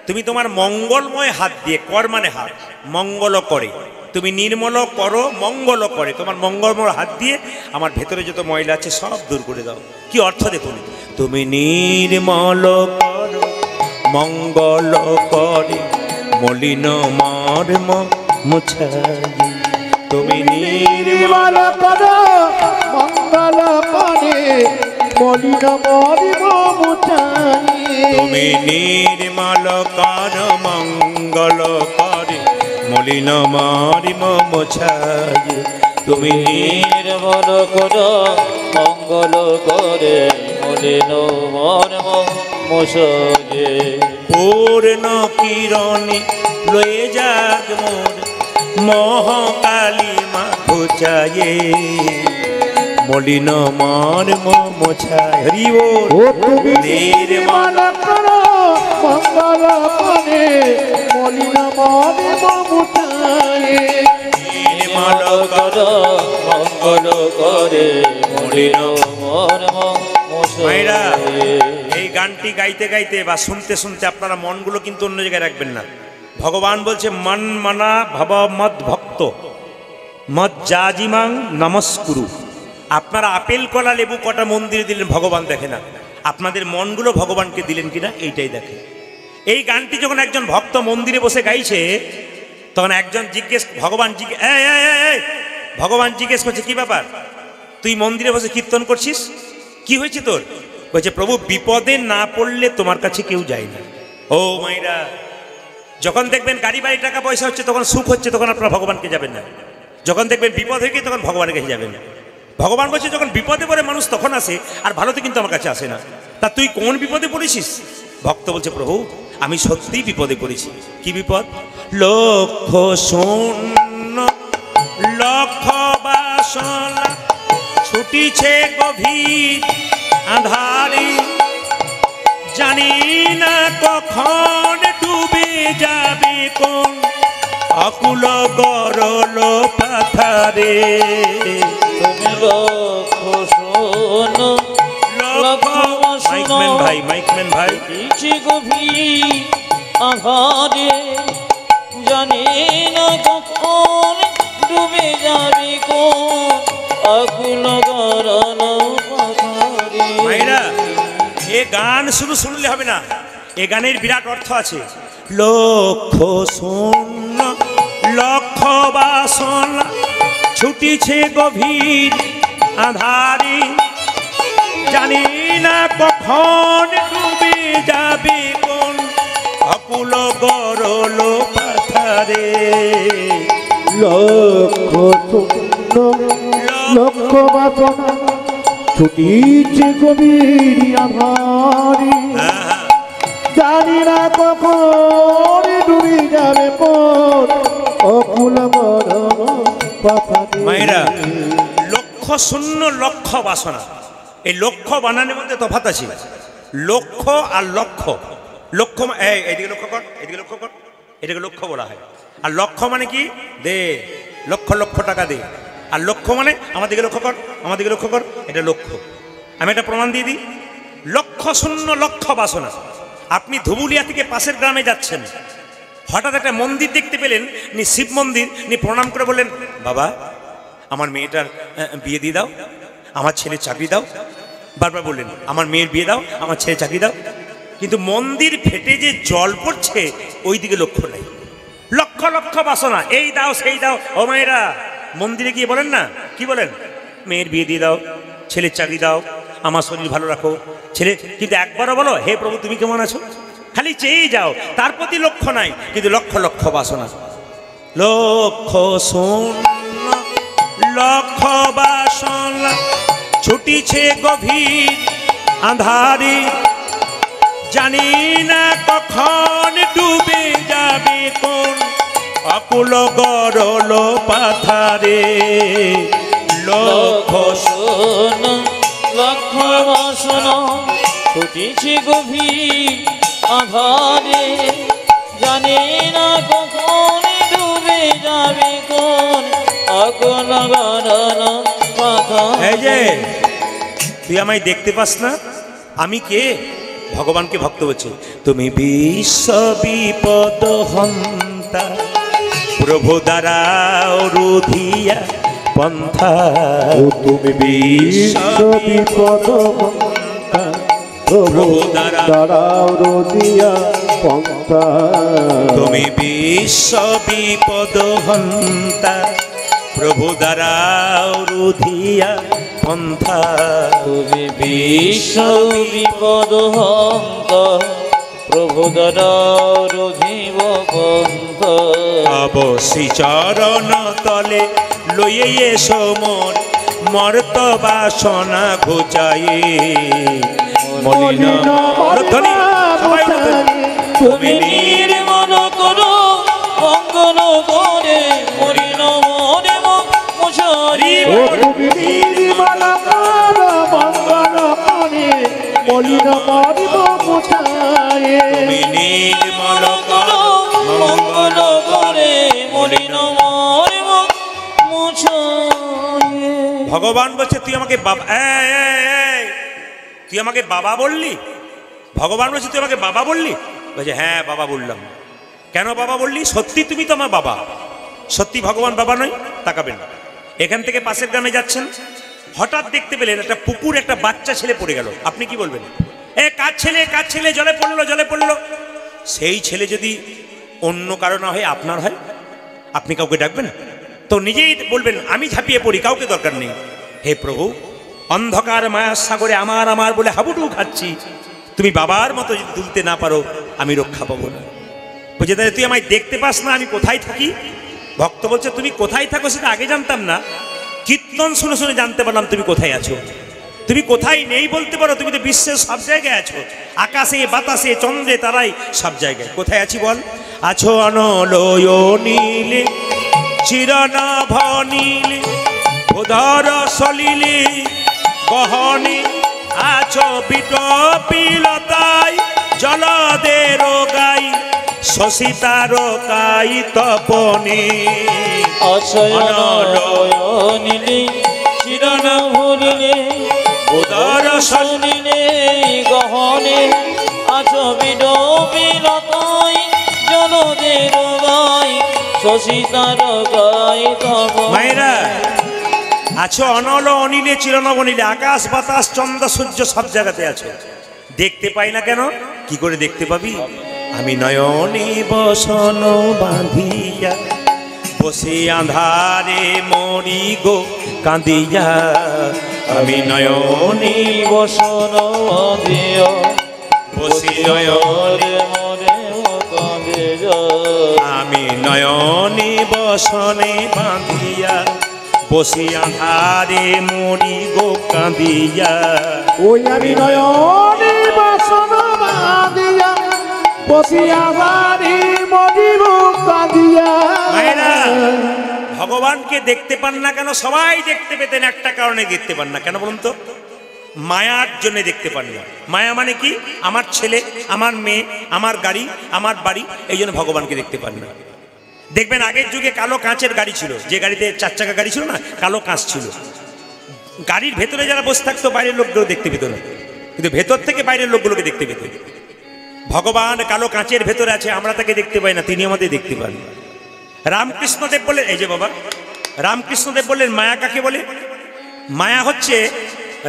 তুমি তোমার মঙ্গলময় হাত দিয়ে, কর মানে হাত, মঙ্গল করে। তুমি নির্মল করো মঙ্গল করে, তোমার মঙ্গলময় হাত দিয়ে আমার ভেতরে যত ময়লা আছে সব দূর করে দাও। কি অর্থ দেখুন, তুমি নির্মল করো মঙ্গল করে, মলিন মর্ম মোছায়ে। তুমি নির্মল করো মঙ্গল করে, মলিন মর্ম মোছায়ে। তুমি নির্মল কর মঙ্গল করে, মলিন মর্ম মোছায়ে। তুমি নির্মল করো মঙ্গল করে, মলিন মর্ম মোছায়ে। পূর্ণ কিরণে লয়ে যাক মোর মহাকালী মা ঘুচায়ে, মলিন মর্ম মোছায়। হরি বল। ও তুমি নির্মল করো মঙ্গল করে, মলিন মর্ম মোছায়ে। নির্মল করো মঙ্গল করে, মলিন মর্ম মায়েরা, মোছায়ে। এই গানটি গাইতে গাইতে বা শুনতে শুনতে আপনারা মনগুলো কিন্তু অন্য জায়গায় রাখবেন না। ভগবান বলছে মন মানা ভব মদ ভক্ত মদ জাজিমাং নমস্কুরু। আপনারা আপেল কলা লেবু কটা মন্দিরে দিলেন, ভগবান দেখে না। আপনাদের মনগুলো ভগবানকে দিলেন কিনা এইটাই দেখে। এই গানটি যখন একজন ভক্ত মন্দিরে বসে গাইছে, তখন একজন ভগবান জিজ্ঞেস করছে, কি ব্যাপার, তুই মন্দিরে বসে কীর্তন করছিস, কি হয়েছে তোর? বলছে, প্রভু বিপদে না পড়লে তোমার কাছে কেউ যায় না। ও মাইরা, যখন দেখবেন গাড়ি বাড়ি টাকা পয়সা হচ্ছে, তখন সুখ হচ্ছে, তখন আপনারা ভগবানকে যাবেন না। যখন দেখবেন বিপদ হয়ে গিয়ে, তখন ভগবানের কাছে যাবেন না। ভগবান বলছে, যখন বিপদে পড়ে মানুষ তখন আসে, আর ভালোতে কিন্তু আমার কাছে আসে না। তা তুই কোন বিপদে পড়েছিস? ভক্ত বলছে, প্রভু আমি সত্যিই বিপদে পড়েছি। কি বিপদ? লক্ষ শূন্য লক্ষ বাসনা ছুটিছে গভীর আধারে, জানি না কখন ডুবে যাবে কোন অকুল গরল পাথারে। তুমি লক্ষ শোনো মাইকম্যান ভাই, মাইকম্যান ভাই, ইচ্ছে গভীর আধারে, জানি না কখন ডুবে যাবে কোন আকুল গরল পাথারে। মায়েরা, এ গান শুধু শুনলে হবে না, এ গানের বিরাট অর্থ আছে। লক্ষ শূন্য লক্ষ বাসনা ছুটিছে গভীর আধারে, জানি না কখন ডুবে যাবে কোন অকুল গরল পাথারে। লক্ষ শূন্য লক্ষ বাসনা ছুটিছে গভীর আধারে জানি না কখন ডুবে যাবে পর অকুল মায়েরা লক্ষ শূন্য লক্ষ বাসনা, এই লক্ষ বানানোর মধ্যে তফাৎ আছে। লক্ষ আর লক্ষ, লক্ষ এইদিকে লক্ষ্য কর, এদিকে লক্ষ্য কর, এটাকে লক্ষ্য বলা হয়। আর লক্ষ মানে কি? দে, লক্ষ লক্ষ টাকা দে। আর লক্ষ্য মানে আমার দিকে লক্ষ্য কর, আমার দিকে লক্ষ্য কর, এটা লক্ষ্য। আমি একটা প্রমাণ দিয়ে দিই। লক্ষ শূন্য লক্ষ বাসনা। আপনি ধুবুলিয়া থেকে পাশের গ্রামে যাচ্ছেন, হঠাৎ একটা মন্দির দেখতে পেলেন, নি শিব মন্দির, নি প্রণাম করে বললেন, বাবা আমার মেয়েটার বিয়ে দিয়ে দাও, আমার ছেলে চাকরি দাও। বারবার বললেন, আমার মেয়ের বিয়ে দাও, আমার ছেলে চাকরি দাও। কিন্তু মন্দির ফেটে যে জল পড়ছে ওই দিকে লক্ষ্য নেই। লক্ষ লক্ষ বাসনা, এই দাও সেই দাও। ও মায়েরা, মন্দিরে গিয়ে বলেন না, কি বলেন? মেয়ের বিয়ে দিয়ে দাও, ছেলের চাকরি দাও, আমার শরীর ভালো রাখো, ছেলে। কিন্তু একবারও বলো, হে প্রভু তুমি কেমন আছো? খালি চেয়েই যাও, তার প্রতি লক্ষ্য নাই, কিন্তু লক্ষ লক্ষ বাসনা। লক্ষ শূন্য লক্ষ বাসনা ছুটিছে গভীর আধারে, জানি না কখন ডুবে যাবে কোন অকুল গরল পাথারে। লক্ষ শূন্য লক্ষ বাসনা ছুটিছে গভীর আধারে, জানি না কখন ডুবে যাবে কোন অকুল গরল পাথারে। এই যে তুই আমায় দেখতে পাস না, আমি কে? ভগবানকে ভক্ত বলছে, তুমি বিশ্ব বিপদ হন্তা, প্রভু দ্বারা রুধিয়া পন্থা। তুমি বিশ্ব বিপদ হন্তা, প্রভু দ্বারাও রদিয়া পন্থা। তুমি বিশ্ব বিপদ হন্তা, প্রভু দ্বারাও রুধিয়া পন্থা। তুমি বিশ্ব বিপদ হন্ত, প্রভু রোধিব পন্থ। অবশ্যই চরণ তলে লইয়ে এসো মোর মর্ত বাসনা ঘুচায়ে। মলিন ধ্বনি, সবাই তুমি নির্মল করো মঙ্গল করে, মলিন মনে মুছারি। তুমি নির্মল করো মঙ্গল করে, মলিন মরিব মুছায়ে। তুমি নির্মল করো মঙ্গল করে, মলিন মনে মুছায়ে। ভগবান বলছে, তুই আমাকে বাবা, তুই আমাকে বাবা বললি? ভগবান বলছে, তুই আমাকে বাবা বললি? বলছে, হ্যাঁ বাবা বললাম। কেন বাবা বললি? সত্যি তুমি তো আমার বাবা। সত্যি ভগবান বাবা নয়? তাকাবেন, এখান থেকে পাশের গ্রামে যাচ্ছেন, হঠাৎ দেখতে পেলেন একটা পুকুর, একটা বাচ্চা ছেলে পড়ে গেল। আপনি কি বলবেন? কার ছেলে, কার ছেলে? জলে পড়লো, জলে পড়লো। সেই ছেলে যদি অন্য কারো না হয়, আপনার হয়, আপনি কাউকে ডাকবেন? তো নিজেই বলবেন, আমি ঝাঁপিয়ে পড়ি, কাউকে দরকার নেই। হে প্রভু, অন্ধকার মায়ার সাগরে আমার আমার বলে হাবুডুবু খাচ্ছি, তুমি বাবার মতো যদি তুলতে না পারো, আমি রক্ষা পাবো না। বুঝে তাহলে তুই আমায় দেখতে পাস না, আমি কোথায় থাকি? ভক্ত বলছে, তুমি কোথায় থাকো সেটা আগে জানতাম না, কীর্তন শুনে শুনে জানতে পারলাম তুমি কোথায় আছো। তুমি কোথায় নেই বলতে পারো, তুমি তো বিশ্বের সব জায়গায় আছো, আকাশে বাতাসে চন্দ্রে তারাই সব জায়গায়। কোথায় আছি বল? আছো অনলয় নীলে চিরনাভ নীলে, উদর সলিলে গহনে, আছো বিটপিলতায় জলদের গাই, শশিতার কাই তপনে। নীলে চিরন ভুলিলে, উদর সলিলে গহনে, আছো বিটপিলতায় জলদের গাই, শশিতার গাই তপনে। মায়েরা, আছো অনল অনিলে চিরনব নীলে, আকাশ বাতাস চন্দ্র সূর্য সব জায়গাতে আছো। দেখতে পাই না কেন? কি করে দেখতে পাবি? আমি নয়নে বসন বাঁধিয়া, বসে আঁধারে মরি গো কাঁদিয়া। আমি নয়নে বসন বাঁধিয়া, বসে নয়নে মরে কাঁদে যা। আমি নয়নে বসনে বাঁধিয়া বসিয়া ধারে মরি গো কাঁদিয়া। ওই আমি নয়নে বাসন বাঁধিয়া বসিয়া বাড়ি মরিব কাঁদিয়া। মায়েরা ভগবানকে দেখতে পান না কেন? সবাই দেখতে পেতেন, একটা কারণে দেখতে পান না কেন বলুন তো? মায়ার জন্য দেখতে পান না। মায়া মানে কি? আমার ছেলে, আমার মেয়ে, আমার গাড়ি, আমার বাড়ি, এই জন্য ভগবানকে দেখতে পান না। দেখবেন আগের যুগে কালো কাঁচের গাড়ি ছিল, যে গাড়িতে 4 চাকা গাড়ি ছিল না, কালো কাঁচ ছিল। গাড়ির ভেতরে যারা বসে থাকতো বাইরের লোকগুলো দেখতে পেত না, কিন্তু ভেতর থেকে বাইরের লোকগুলোকে দেখতে পেত। ভগবান কালো কাঁচের ভেতরে আছে, আমরা তাকে দেখতে পাই না, তিনি আমাদের দেখতে পান। রামকৃষ্ণদেব বললেন, এই যে বাবা রামকৃষ্ণদেব বললেন মায়া কাকে বলে? মায়া হচ্ছে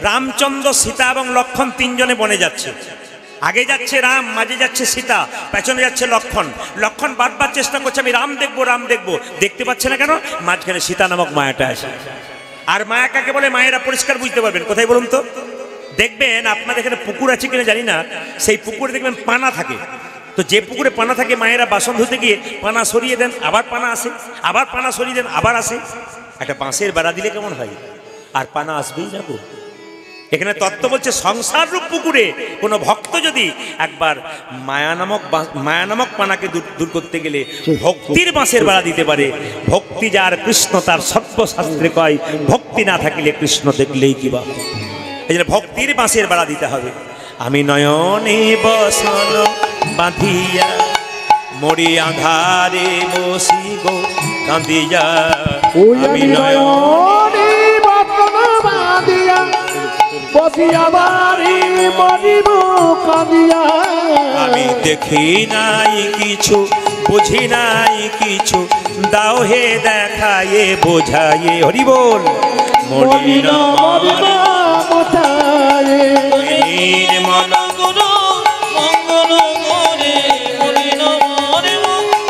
রামচন্দ্র, সীতা এবং লক্ষণ 3 জনে বনে যাচ্ছে। আগে যাচ্ছে রাম, মাঝে যাচ্ছে সীতা, পেছনে যাচ্ছে লক্ষণ। লক্ষণ বারবার চেষ্টা করছে আমি রাম দেখবো, রাম দেখবো, দেখতে পাচ্ছে না কেন? মাঝখানে সীতা নামক মায়াটা আসে। আর মায়া কাকে বলে মায়েরা পরিষ্কার বুঝতে পারবেন কোথায় বলুন তো? দেখবেন আপনাদের এখানে পুকুর আছে কিনা জানি না, সেই পুকুরে দেখবেন পানা থাকে। তো যে পুকুরে পানা থাকে মায়েরা বাসন ধুতে গিয়ে পানা সরিয়ে দেন, আবার পানা আসে, আবার পানা সরিয়ে দেন, আবার আসে। একটা বাঁশের বেড়া দিলে কেমন হয়? আর পানা আসবেই যাবো। এখানে তত্ত্ব বলছে সংসার রূপ পুকুরে কোনো ভক্ত যদি একবার মায়া নামক পানাকে দূর করতে গেলে ভক্তির বাঁশের বেড়া দিতে পারে। ভক্তি যার কৃষ্ণ তার সর্বশাস্ত্রে কয়, ভক্তি না থাকিলে কৃষ্ণ দেখলেই কিবা। এই জন্য ভক্তির বাঁশের বেড়া দিতে হবে। আমি নয়নে বসন বাঁধিয়া মরি আধারে বসি গো কাঁদিয়া। আমি নয়নে বাসন বাঁধিয়া বসিয়া বাড়ি মরিব কাঁদিয়া। আমি দেখি নাই কিছু, বুঝি নাই কিছু, দাও হে দেখায়ে বোঝায়ে। হরি বল। মলিন নির্মল গুরু মঙ্গল করে মলিন মরে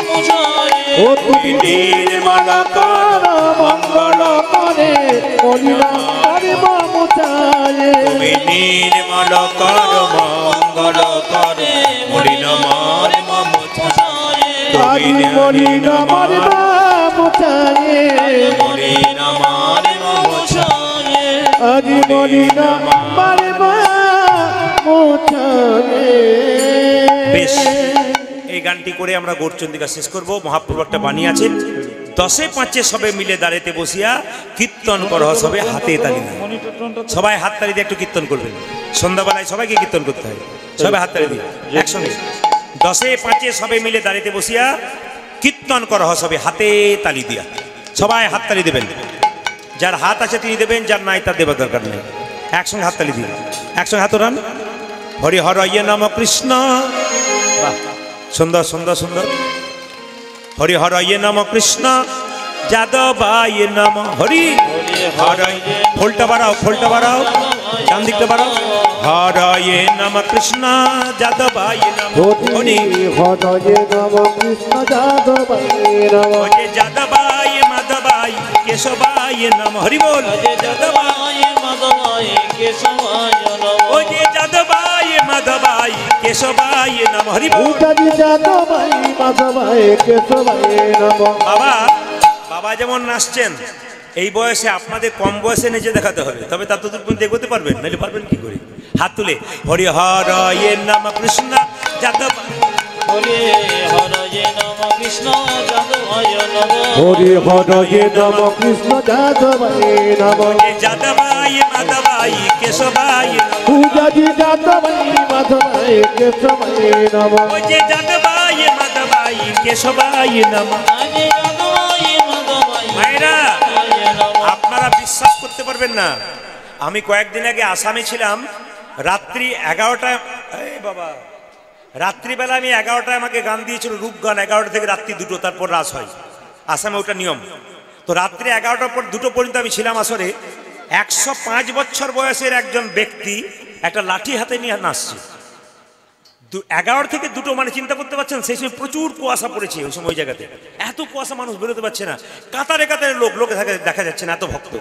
মোছায়ে। ও তুমি নির্মল কর মঙ্গল করে মলিন মোছায়ে। তুমি নির্মল কর মঙ্গল করে মলিন মরে মোছায়ে। তুমি মলিন মরে মোছায়ে। মলিন মরে মোছায়ে। আজি মলিন মরে মোছায়ে। বেশ, এই গানটি করে আমরা গৌরচন্দিকা শেষ করব। মহাপ্রভু একটা বাণী আছেন, 10 5 সবে মিলে দাঁড়াতে বসিয়া কীর্তন করহ সবে হাতে তালি দিয়ে। সবাই হাত তালি দিয়ে একটু কীর্তন করবেন। সন্ধ্যাবেলায় সবাইকে কীর্তন করতে হয়, সবাই হাত তালি দিয়ে একসঙ্গে। 10 5 সবে মিলে দাঁড়াতে বসিয়া কীর্তন করহ সবে হাতে তালি দিয়া। সবাই হাত তালি দেবেন, যার হাত আছে তিনি দেবেন, যার নাই তার দেবার দরকার নেই। একসঙ্গে হাত তালি দিয়ে একসঙ্গে হাত ওঠান। হরি হর ইয়ে নম কৃষ্ণ। বাহ, সুন্দর সুন্দর সুন্দর। হরি হর ইয়ে নম কৃষ্ণ যাদবায় নম। হরি হর, ফুলটা বাড়াও, ফুলটা বাড়াও, ডান দিকটা বাড়াও। হর ইয়ে নম কৃষ্ণ যাদবায় নম। হরি হরে নম কৃষ্ণ যাদবায় নম। হরে যাদবায় মাধবায় কেশবায় নম। হরি বল। যাদবায় মাধবায় কেশবায় নম। ও যে যাদবায় মাধবায় কেশবায় নম। হরি বল। যাদবায় মাধবায় কেশবায় নম। বাবা, বাবা যেমন নাচছেন, এই বয়সে আপনাদের কম বয়সে নেচে দেখাতে হবে, তবে তার ততদূর পর্যন্ত এগোতে পারবেন, নাহলে পারবেন কি করে? হাত তুলে হরি হর ইয়ে নম কৃষ্ণ যাদবায়। হরে হরে নম কৃষ্ণ যাদবায় নম। হরি হরে নম কৃষ্ণ যাদবায় নম। যাদবায় মাধবায় কেশবায়। পূজাজি যাদবায় মাধবায় কেশবায় নম। ওই যে যাদবায় মাধবায় কেশবায় নম। হরে যাদবায় মাধবায় মায়েরা, কেশবায় নম। আপনারা বিশ্বাস করতে পারবেন না, আমি কয়েকদিন আগে আসামে ছিলাম। রাত্রি 11টা, বাবা রাত্রিবেলা আমি 11টায় আমাকে গান দিয়েছিল রূপ গান, 11টা থেকে রাত্রি 2টো, তারপর রাস হয় আসামে, ওটা নিয়ম। তো রাত্রি 11টার পর 2টো পর্যন্ত আমি ছিলাম আসরে। 105 বছর বয়সের একজন ব্যক্তি একটা লাঠি হাতে নিয়ে নাচছে। 11 থেকে 2টো মানে চিন্তা করতে পারছেন, সেই সময় প্রচুর কুয়াশা পড়েছে ওই সময় ওই জায়গাতে, এত কুয়াশা মানুষ বেরোতে পারছে না, কাতারে কাতারে লোকে দেখা যাচ্ছে না, এত ভক্ত।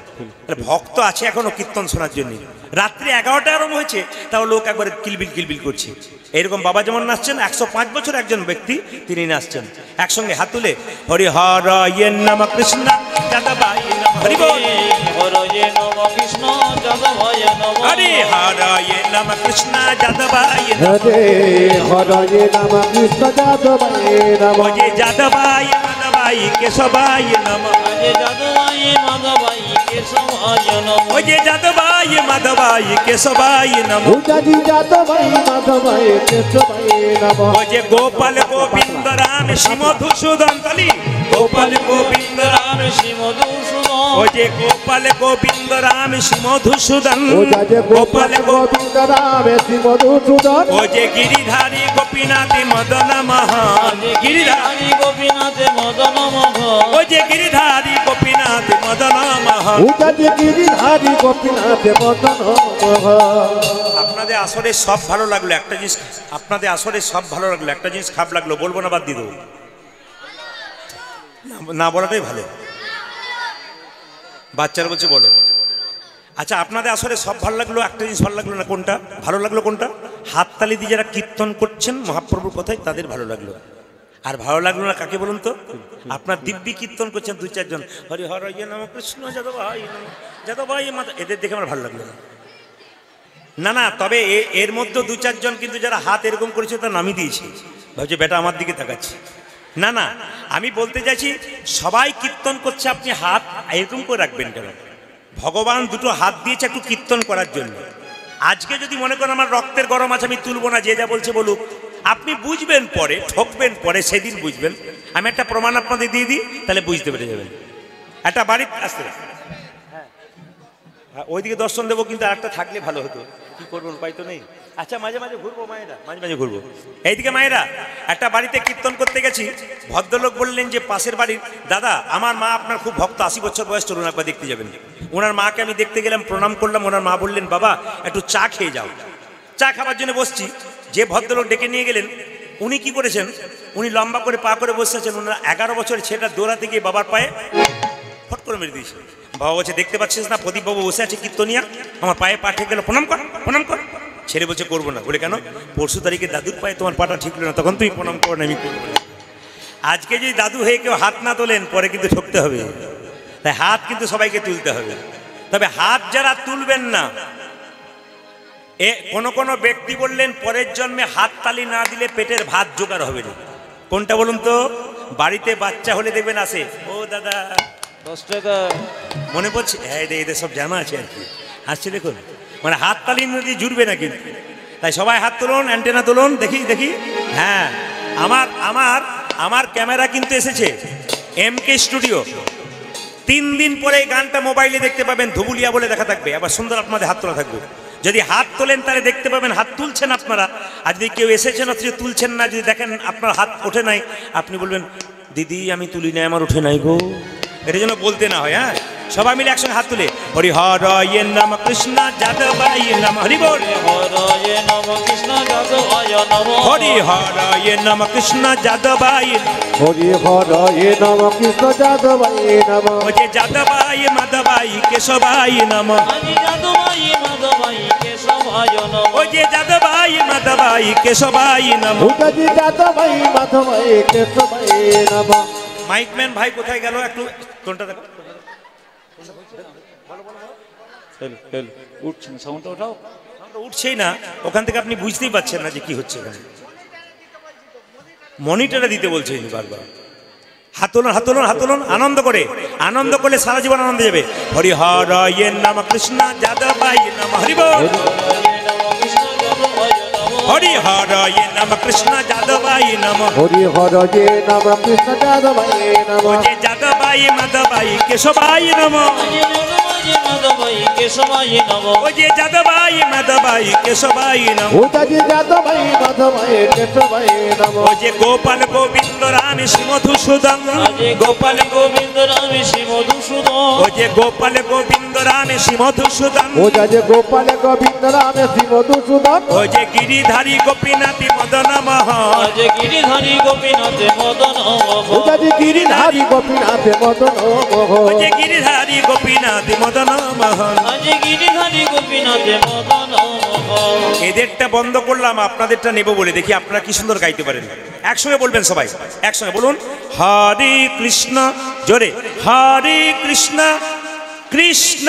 ভক্ত আছে এখনো কীর্তন শোনার জন্য। রাত্রি 11টায় আরম্ভ হয়েছে, তাও লোক একবার কিলবিল করছে। এরকম বাবা যেমন নাচছেন, 105 বছর একজন ব্যক্তি তিনি নাচছেন একসঙ্গে হাত তুলে, হরি হর ইয়ে নম কৃষ্ণ যাদবায় নম, হরি বল হরয়ে নম কৃষ্ণ যাদবায় নম, হরি হর ইয়ে নম কৃষ্ণ যাদবায় নম, হরে হরে নাম কৃষ্ণ যাদবায় নম, ওজে যাদবায় মাধবায় কেশবায় নম, আজে যাদবায় মাধবায় কেশবায় নম, ওজে যাদবায় মাধবায় কেশবায় নম, উজাজি যাদবায় মাধবায় কেশবায় নম, ওজে গোপাল গোবিন্দ রাম শ্রীমধুসূদন তলি, গোপাল গোবিন্দ রাম, রাম শ্রী মধুসূদন, ওজে গোপাল গোবিন্দ রাম শ্রীমধুসূদন, উজাজি গোপাল গোবিন্দ রাম শ্রী মধুসূদন, ওজে গিরিধারী গোপীনাথ মদন মোহন, গিরিধারী, গিরিধারী গোপীনাথে মদন মোহন, ওজে গিরিধারী গোপীনাথ মদন মোহন। উজাজি গিরিধারী গোপীনাথ মদন মোহন। আপনাদের আসরে সব ভালো লাগলো, একটা জিনিস আপনাদের আসরে সব ভালো লাগলো, একটা জিনিস খারাপ লাগলো, বলবো না বাদ দিয়ে দেবো, না বলাটাই ভালো। বাচ্চারা বলছে বলো। আচ্ছা, আপনাদের আসরে সব ভালো লাগলো, একটা জিনিস ভালো লাগলো না, কোনটা ভালো লাগলো? কোনটা? হাততালি দিয়ে যারা কীর্তন করছেন মহাপ্রভুর কথায়, তাদের ভালো লাগলো। আর ভালো লাগলো না কাকে বলুন তো? আপনার দিব্যি কীর্তন করছেন 2-4 জন, হরি হর ইয়ে নম কৃষ্ণ যাদবায় নম, যাদবায় মাতা, এদের দেখে আমার ভালো লাগলো না। না, তবে এর মধ্যে 2-4 জন কিন্তু যারা হাত এরকম করেছে তার নামই দিয়েছে, ভাবছে বেটা আমার দিকে তাকাচ্ছে। না না, আমি বলতে চাইছি সবাই কীর্তন করছে, আপনি হাত এরকম করে রাখবেন কেন? ভগবান 2টো হাত দিয়েছে একটু কীর্তন করার জন্য। আজকে যদি মনে করেন আমার রক্তের গরম আছে, আমি তুলবো না, যে যা বলছে বলুক, আপনি বুঝবেন পরে, ঠকবেন পরে, সেদিন বুঝবেন। আমি একটা প্রমাণ আপনাদের দিয়ে দিই, তাহলে বুঝতে পেরে যাবেন। একটা বাড়ির আসতে ওইদিকে দর্শন দেবো, কিন্তু আরেকটা থাকলে ভালো হতো, কি করবো, উপায় তো নেই। আচ্ছা, মাঝে মাঝে ঘুরবো মায়েরা, মাঝে মাঝে ঘুরবো। এইদিকে মায়েরা, একটা বাড়িতে কীর্তন করতে গেছি, ভদ্রলোক বললেন যে পাশের বাড়ির দাদা, আমার মা আপনার খুব ভক্ত, 80 বছর বয়স, চলুন একবার দেখতে যাবেন। ওনার মাকে আমি দেখতে গেলাম, প্রণাম করলাম। ওনার মা বললেন, বাবা একটু চা খেয়ে যাও। চা খাবার জন্য বসছি, যে ভদ্রলোক ডেকে নিয়ে গেলেন, উনি কি করেছেন, উনি লম্বা করে পা করে বসে আছেন। ওনার 11 বছরের ছেলেটা দৌড়াতে গিয়ে বাবার পায়ে ফট করে মেরে দিয়েছে। বাবা বলছে, দেখতে পাচ্ছিস না প্রদীপ বাবু বসে আছে কীর্তনিয়া, আমার পায়ে পা ঠিক গেল, প্রণাম কর প্রণাম কর। ছেলে বলছে করবো না। বলে কেন? পরশু তারিখে দাদুর পায়ে তোমার পাটা ঠিক হলো না, তখন তুই প্রণাম করো না, আমি করবো না। আজকে যদি দাদু হয়ে কেউ হাত না তোলেন, পরে কিন্তু ঠকতে হবে। তাই হাত কিন্তু সবাইকে তুলতে হবে। তবে হাত যারা তুলবেন না, কোনো ব্যক্তি বললেন পরের জন্মে হাত তালি না দিলে পেটের ভাত জোগাড় হবে না। কোনটা বলুন তো? বাড়িতে বাচ্চা হলে দেখবেন আসে, ও দাদা 10 টাকা, মনে পড়ছে, হ্যাঁ এদের সব জানা আছে আর কি, আসছে দেখুন, মানে হাত তালি নদী জুড়বে না কিন্তু। তাই সবাই হাত তুলুন, অ্যান্টেনা তুলুন, দেখি দেখি। হ্যাঁ, আমার ক্যামেরা কিন্তু এসেছে MK স্টুডিও। 3 দিন পরে এই গানটা মোবাইলে দেখতে পাবেন, ধুবুলিয়া বলে দেখা থাকবে, আবার সুন্দর আপনাদের হাত তোলা থাকবে। যদি হাত তোলেন তাহলে দেখতে পাবেন হাত তুলছেন আপনারা। আর যদি কেউ এসেছেন অথচ তুলছেন না, যদি দেখেন আপনার হাত ওঠে নাই, আপনি বলবেন, দিদি আমি তুলি নাই, আমার ওঠে নাই গো, এটা যেন বলতে না হয়। হ্যাঁ, সবাই মিলে একসঙ্গে হাত তুলে, হরি হর ইয়ে নম কৃষ্ণ যাদবায় নম, হরি বল হরয়ে নম কৃষ্ণ যাদবায় নম, হরি হর ইয়ে নম কৃষ্ণ যাদবায়, হরি হরে নাম কৃষ্ণ যাদবায় নম, ওজে যাদবায় মাধবায় কেশবায় নম, আজে যাদবায় মাধবায় কেশবায় নম, ওজে যাদবায় মাধবায় কেশবায় নম। উজাজি যাদবায় মাধবায় কেশবায় নম। মাইকম্যান ভাই কোথায় গেল? একটু কোনটা দেখো, উঠছেন, সাউন্ডটা ওঠাও। আমরা উঠছেই না, ওখান থেকে আপনি বুঝতেই পারছেন না যে কি হচ্ছে এখানে। মনিটরে দিতে বলছে ইনি বারবার। হাত তুলুন, হাত তুলুন, হাত তুলুন, আনন্দ করে, আনন্দ করলে সারা জীবন আনন্দ যাবে। হরি হর ইয়ে নম কৃষ্ণ যাদবায় নম, হরি বল হরি হর ইয়ে নম কৃষ্ণ যাদবায় নম, হরি হরে নাম কৃষ্ণ যাদবায় নম, ওজে যাদবায় মাধবায় কেশবায় নম, আজে যাদবায় মাধবায় কেশবাই নম ওই যে যাদবাই মাধবাই কেশবাই নম ওজাজি যাদবাই মাধবাই কেশবাই নম ওই যে গোপাল গোবিন্দ রাম শ্রী মধুসূদন আজে গোপাল গোবিন্দ রাম শ্রী মধুসূদন ওই যে গোপাল গোবিন্দ রাম শ্রী মধুসূদন ওজাজি গোপাল গোবিন্দ রাম শ্রী মধুসূদন ওই যে গিরিধারী গোপীনাথী মদন মোহন আজে গিরিধারী গোপীনাথ মদন ওজাজি গিরিধারী গোপীনাথ মদন ওই যে গিরিধারী গোপীনাথ মদন মোহন আজে গিরিধারী গোপীনাথ মদন এদেরটা বন্ধ করলাম, আপনাদেরটা নেব বলে দেখি আপনারা কি সুন্দর গাইতে পারেন। একসঙ্গে বলবেন সবাই, একসঙ্গে বলুন হরে কৃষ্ণ, জোরে হরে কৃষ্ণ কৃষ্ণ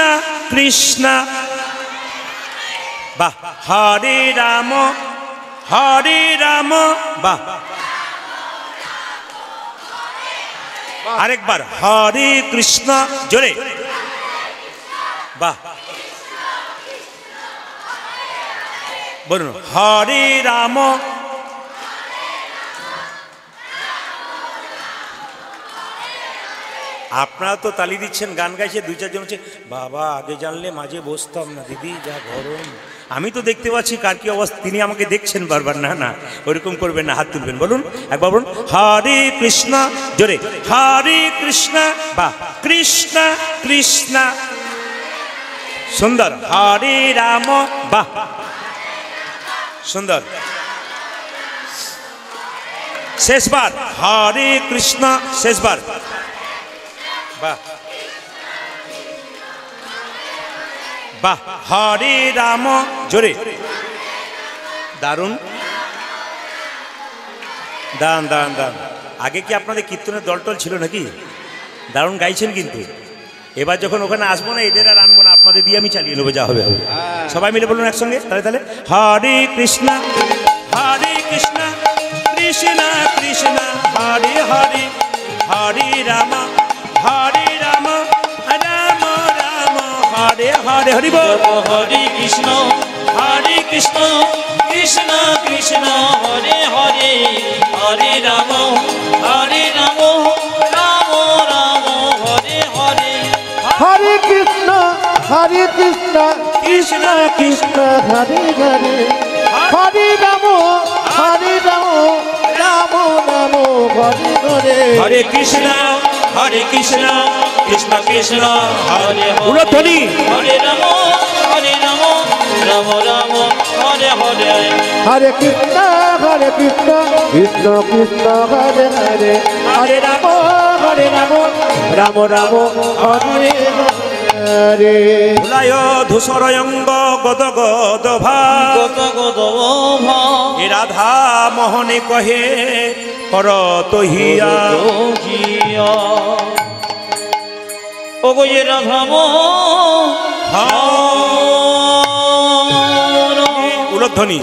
কৃষ্ণ, বাহ, হরে রাম বাহ, আরেকবার হরে কৃষ্ণ, জোরে, বাহ, বলুন হরে রাম। আপনারা তো তালি দিচ্ছেন, গান গাইছে, দুই চারজন হচ্ছে বাবা আগে জানলে মাঝে বসতাম না দিদি, যা গরম। আমি তো দেখতে পাচ্ছি কার কি অবস্থা, তিনি আমাকে দেখছেন বারবার। না না, ওইরকম করবেন না, হাত তুলবেন, বলুন একবার বলুন হরে কৃষ্ণ, জোরে হরে কৃষ্ণ, বাহ, কৃষ্ণ কৃষ্ণ, সুন্দর, হরে রাম, বাহ, সুন্দর, শেষবার হরে কৃষ্ণ, শেষবার, বাহ বাহ, হরে রাম, জোরে, দারুণ, দান দান দান। আগে কি আপনাদের কীর্তনের দলটল ছিল নাকি? দারুণ গাইছেন কিন্তু। এবার যখন ওখানে আসবো না, এদের আর আনবো না, আপনাদের দিয়ে আমি চালিয়ে নেবো, যা হবে হবে। সবাই মিলে বলুন একসঙ্গে, তাহলে তাহলে হরে কৃষ্ণ কৃষ্ণ কৃষ্ণ হরে হরে, হরে রাম রাম রাম হরে হরে, হরি বল, হরে কৃষ্ণ কৃষ্ণ কৃষ্ণ হরে হরে, হরে রাম রাম রাম হরে হরে, হরে কৃষ্ণ কৃষ্ণ কৃষ্ণ হরে হরে, হরে রাম রাম রাম হরে হরে, হরে কৃষ্ণ কৃষ্ণ কৃষ্ণ হরে উলধ্বনি, হরে রাম রাম রাম হরে হরে, হরে কৃষ্ণ কৃষ্ণ কৃষ্ণ হরে হরে, হরে রাম রাম রাম হরে হরে। ভুলায় ধূসরয়ঙ্গ গদ গদ ভা, গদ গদ ভা, এ রাধা মোহনে কহে করত হিয়া, ও গো এ রাধা উলধ্বনি,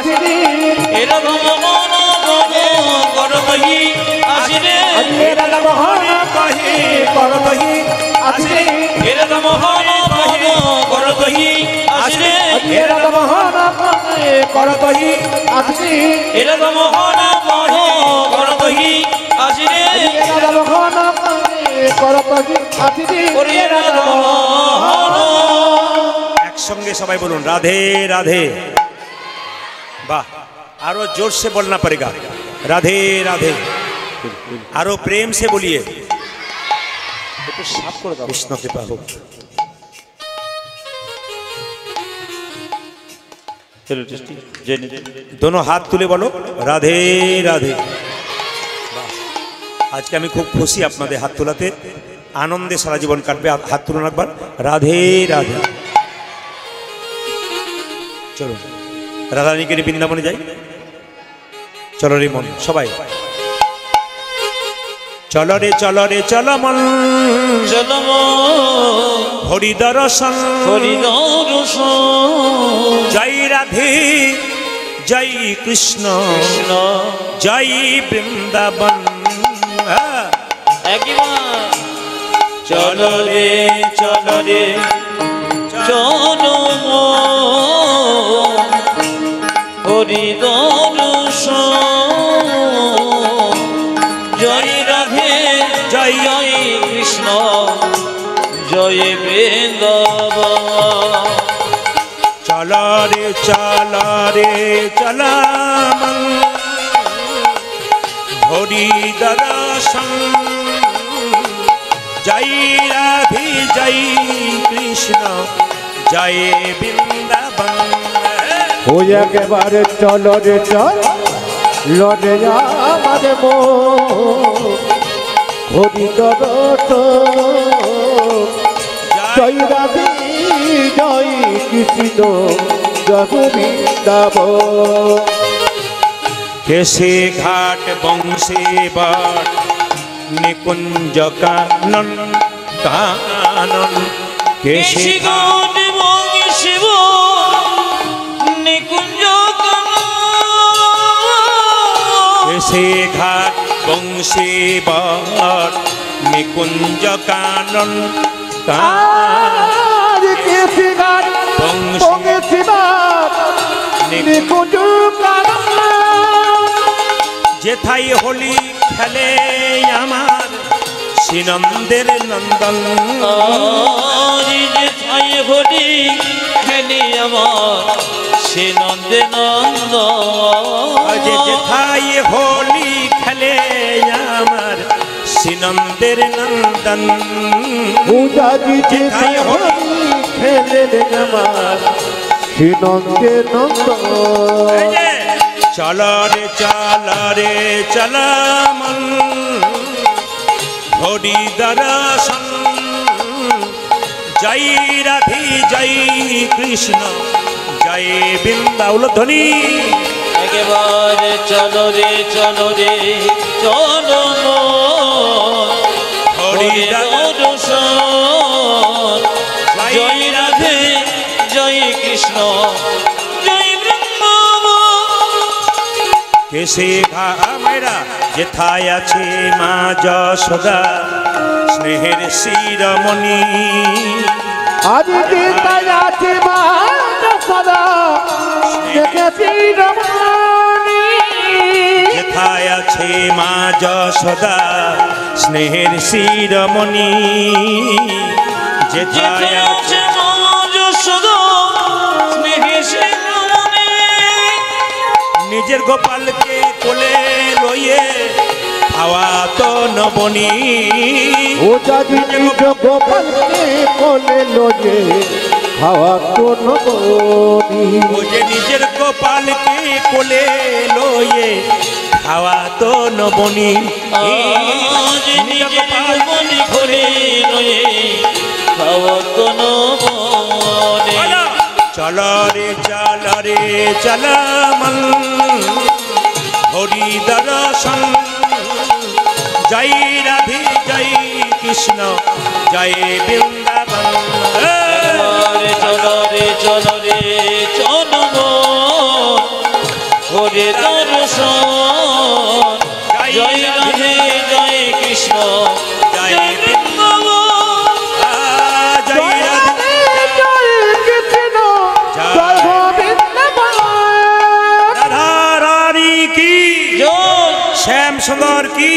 আসিনি এরকম মন করতহি আসিরে রাধা মোহন কহে করতহি আসিনি এরকম মন করতহি আসিরে রাধা মোহন করতহি আসিনি এরকম মন করতহি আসিরে রাধা মোহন করতহি আসিনি ওরে রাধা মোহন। একসঙ্গে সবাই বলুন রাধে রাধে। বাহ, আরো जोर से बोलना पड़ेगा राधे राधे, आरो प्रेम से बोलिए कृष्ण कृपा हो। दोनों हाथ तुले बोलो राधे राधे। आज के আমি খুব খুশি আপনাদের হাত তোলাতে, আনন্দে সারা জীবন কাটবে। হাত তুলুন একবার, রাধে রাধে। চলো রাধারানীকে নিয়ে বৃন্দাবনে যাই। চলো রে মন সবাই, চলো রে চলো মন জলম হরি দর্শন হরিদর্শন জয় রাধে জয় কৃষ্ণ কৃষ্ণ জয় বৃন্দাবন। একবার চলো রে চলো হরিদর্শন জয় রাধে জয় জয় কৃষ্ণ জয় বৃন্দাবন। চলো রে চলো মন হরি দর্শন জয় রাধে জয় কৃষ্ণ জয় বৃন্দাবন। ও একেবারে চলো রে লড়ে আমার হরি জয় রাধে জয় কৃষ্ণ জয় বৃন্দাবন। কেশে ঘাট বংশে বাট নিকুঞ্জ কানন কানন কেশে ঘাট শিব নিকুঞ্জ কেশে ঘাট বংশে বাট নিকুঞ্জ কানন আর কেশি গান বঙ্গে শিবাত নিকুঞ্জ কানন। যেথাই হোলি খেলে আমার শ্রীনন্দের নন্দন। যে ছাই হরি খেলি আমার সে নন্দে নন্দ। যে যেথাই হোলি খেলে আমার শ্রীনন্দের নন্দন। পূজাজি যেথায় হরি খেলেন আমার শ্রীনন্দে নন্দন। চলো রে চলো মন হরি দর্শন জয় রাধে জয় কৃষ্ণ জয় বৃন্দাবন ধ্বনি। একেবারে চলো রে চলো হরি দর্শন জয় রাধে জয় কৃষ্ণ জয় বৃন্দাবন। কেশে ঘামেরা যেথায় আছে মা যশোদা স্নেহের শিরমণি। আজ চিন্তায় আছে মা সদা দেখেছি রমণী। যেথায় আছে মা যশোদা স্নেহের শিরমণি। যেথায় আছে নিজের গোপালকে কোলে লইয়ে খাওয়া তো নবনী। ও যদি নিজ গোপালকে কোলে লয়ে খাওয়া তো নবনী। ও যে নিজের গোপালকে কোলে লইয়ে খাওয়া তো নবনী। চলো রে চলো মন হরি দর্শন জয় রাধে জয় কৃষ্ণ জয় বৃন্দাবন। চলো রে করে দর্শন। জয় রাধে জয় কৃষ্ণ জয় বৃন্দাবন। জয় রাধে জয় কৃষ্ণ জয় গোবিন্দ রাধা রানী কি, জয় শ্যাম সুন্দর কি,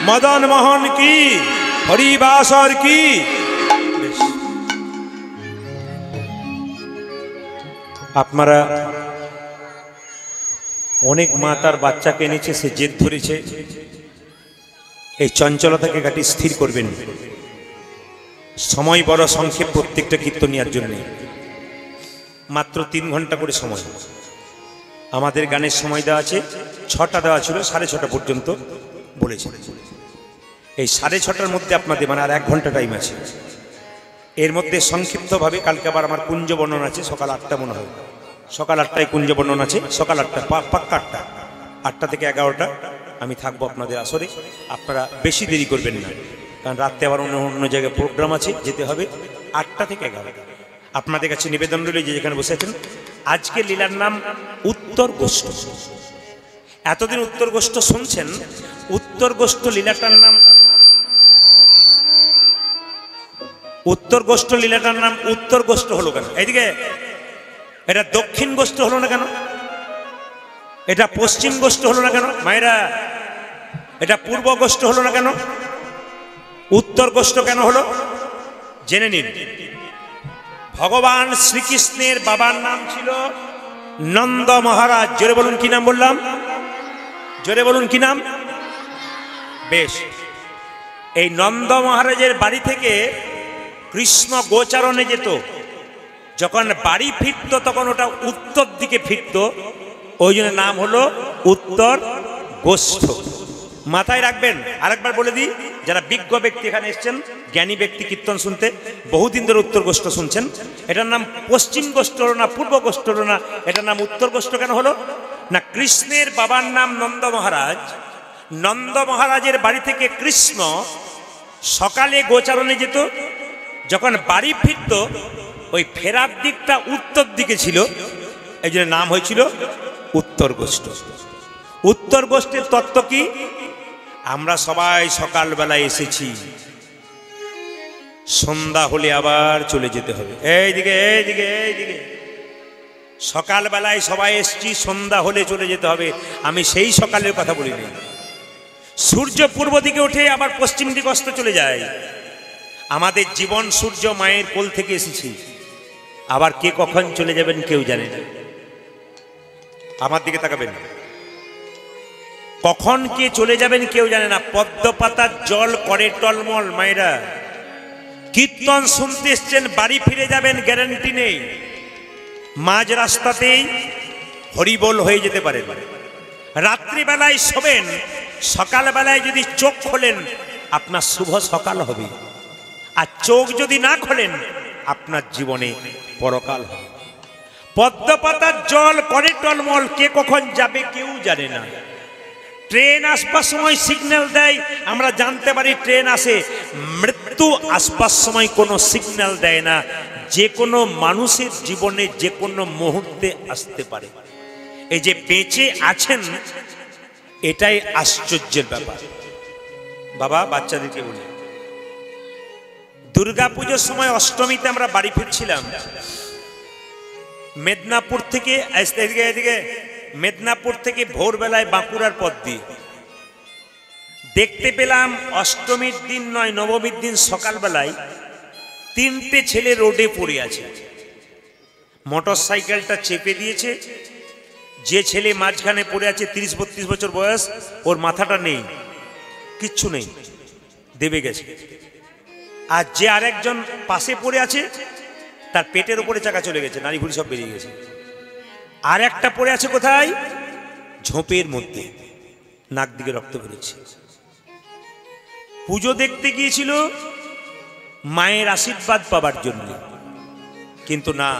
মদন মোহন কি, হরিবাসর কি। আপনারা অনেক মা তার বাচ্চাকে এনেছে, সে জেদ ধরেছে, এই চঞ্চলতাকে কাটি স্থির করবেন। সময় বড় সংক্ষেপ প্রত্যেকটা কীর্তনিয়ার জন্য, মাত্র 3 ঘন্টা করে সময়। আমাদের গানের সময় দেওয়া আছে 6টা দেওয়া ছিল, 6:30 পর্যন্ত বলেছে। এই 6:30টার মধ্যে আপনাদের মানে আর 1 ঘন্টা টাইম আছে। এর মধ্যে সংক্ষিপ্তভাবে কালকে আবার আমার কুঞ্জ বর্ণনা আছে সকাল 8টা মনে হয়, সকাল 8টায় কুঞ্জ বর্ণনা আছে, সকাল 8টা পাক্কা 8টা, 8টা থেকে 11টা আমি থাকবো আপনাদের আসরে। আপনারা বেশি দেরি করবেন না, কারণ রাত্রে আবার অন্য জায়গায় প্রোগ্রাম আছে, যেতে হবে। 8টা থেকে 11টা আপনাদের কাছে নিবেদন রইল, যে যেখানে বসে আছেন। আজকে লীলার নাম উত্তর গোষ্ঠ। এতদিন উত্তর গোষ্ঠ শুনছেন, উত্তর গোষ্ঠ লীলাটার নাম, উত্তর গোষ্ঠ লীলাটার নাম উত্তর গোষ্ঠ হলো কেন? এইদিকে এটা দক্ষিণ গোষ্ঠ হলো না কেন? এটা পশ্চিম গোষ্ঠ হলো না কেন মায়েরা? এটা পূর্ব গোষ্ঠ হলো না কেন? উত্তর গোষ্ঠ কেন হলো জেনে নিন। ভগবান শ্রীকৃষ্ণের বাবার নাম ছিল নন্দ মহারাজ। জোরে বলুন কি নাম বললাম? জোরে বলুন কি নাম? বেশ, এই নন্দ মহারাজের বাড়ি থেকে কৃষ্ণ গোচারণে যেত। যখন বাড়ি ফিরত তখন ওটা উত্তর দিকে ফিরত, ওই জন্য নাম হলো উত্তর গোষ্ঠ। মাথায় রাখবেন। আরেকবার বলে দিই, যারা বিজ্ঞ ব্যক্তি এখানে এসছেন, জ্ঞানী ব্যক্তি কীর্তন শুনতে, বহুদিন ধরে উত্তর গোষ্ঠ শুনছেন, এটার নাম পশ্চিম গোষ্ঠ হলো না, পূর্ব গোষ্ঠ হলো না, এটার নাম উত্তর গোষ্ঠ কেন হলো না? কৃষ্ণের বাবার নাম নন্দ মহারাজ। নন্দ মহারাজের বাড়ি থেকে কৃষ্ণ সকালে গোচারণে যেত, যখন বাড়ি ফিরত ওই ফেরার দিকটা উত্তর দিকে ছিল, এই জন্য নাম হয়েছিল উত্তর গোষ্ঠ। উত্তর গোষ্ঠের তত্ত্ব কি? আমরা সবাই সকালবেলায় এসেছি, সন্ধ্যা হলে আবার চলে যেতে হবে। এইদিকে এইদিকে এইদিকে, সকালবেলায় সবাই এসেছি, সন্ধ্যা হলে চলে যেতে হবে। আমি সেই সকালের কথা বলিনি। সূর্য পূর্ব দিকে উঠে আবার পশ্চিম দিকে অস্ত চলে যায়। আমাদের জীবন সূর্য মায়ের কোল থেকে এসেছি, আবার কে কখন চলে যাবেন কেউ জানে না। আমার দিকে তাকাবেন, কখন কে চলে যাবেন কেউ জানে না। পদ্ম পাতার জল করে টলমল। মায়েরা কীর্তন শুনতে এসছেন, বাড়ি ফিরে যাবেন গ্যারান্টি নেই। মাঝ রাস্তাতেই হরিবোল হয়ে যেতে পারে। রাত্রিবেলায় শোবেন, সকালবেলায় যদি চোখ খোলেন আপনার শুভ সকাল হবে, আর চোখ যদি না খোলেন আপনার জীবনে পরকাল হবে। পদ্ম পাতার জল করে টলমল, কে কখন যাবে কেউ জানে না। ট্রেন আসবার সময় সিগন্যাল দেয়, আমরা জানতে পারি ট্রেন আসে। মৃত্যু আসবার সময় কোনো সিগন্যাল দেয় না। যে কোনো মানুষের জীবনে যে কোনো মুহূর্তে আসতে পারে। এই যে বেঁচে আছেন, এটাই আশ্চর্যের ব্যাপার। বাবা বাচ্চাদেরকে বলি, দুর্গাপুজোর সময় অষ্টমীতে আমরা বাড়ি ফিরছিলাম মেদিনীপুর থেকে, এদিকে মেদিনীপুর থেকে ভোরবেলায় বাঁকুড়ার পথ দিয়ে। দেখতে পেলাম অষ্টমীর দিন নয়, নবমীর দিন সকালবেলায় 3টে ছেলে রোডে পড়ে আছে। মোটর সাইকেলটা চেপে দিয়েছে। যে ছেলে মাঝখানে পড়ে আছে 30-32 বছর বয়স, ওর মাথাটা নেই, কিচ্ছু নেই, দেবে গেছে। আর যে আরেকজন পাশে পড়ে আছে, তার পেটের উপরে চাকা চলে গেছে, নাড়ি ভুড়ি সব বেরিয়ে গেছে। আর একটা পড়ে আছে কোথায়? ঝোপের মধ্যে, নাক দিকে রক্ত বেরোচ্ছে। পুজো দেখতে গিয়েছিল মায়ের আশীর্বাদ পাবার জন্য, কিন্তু না,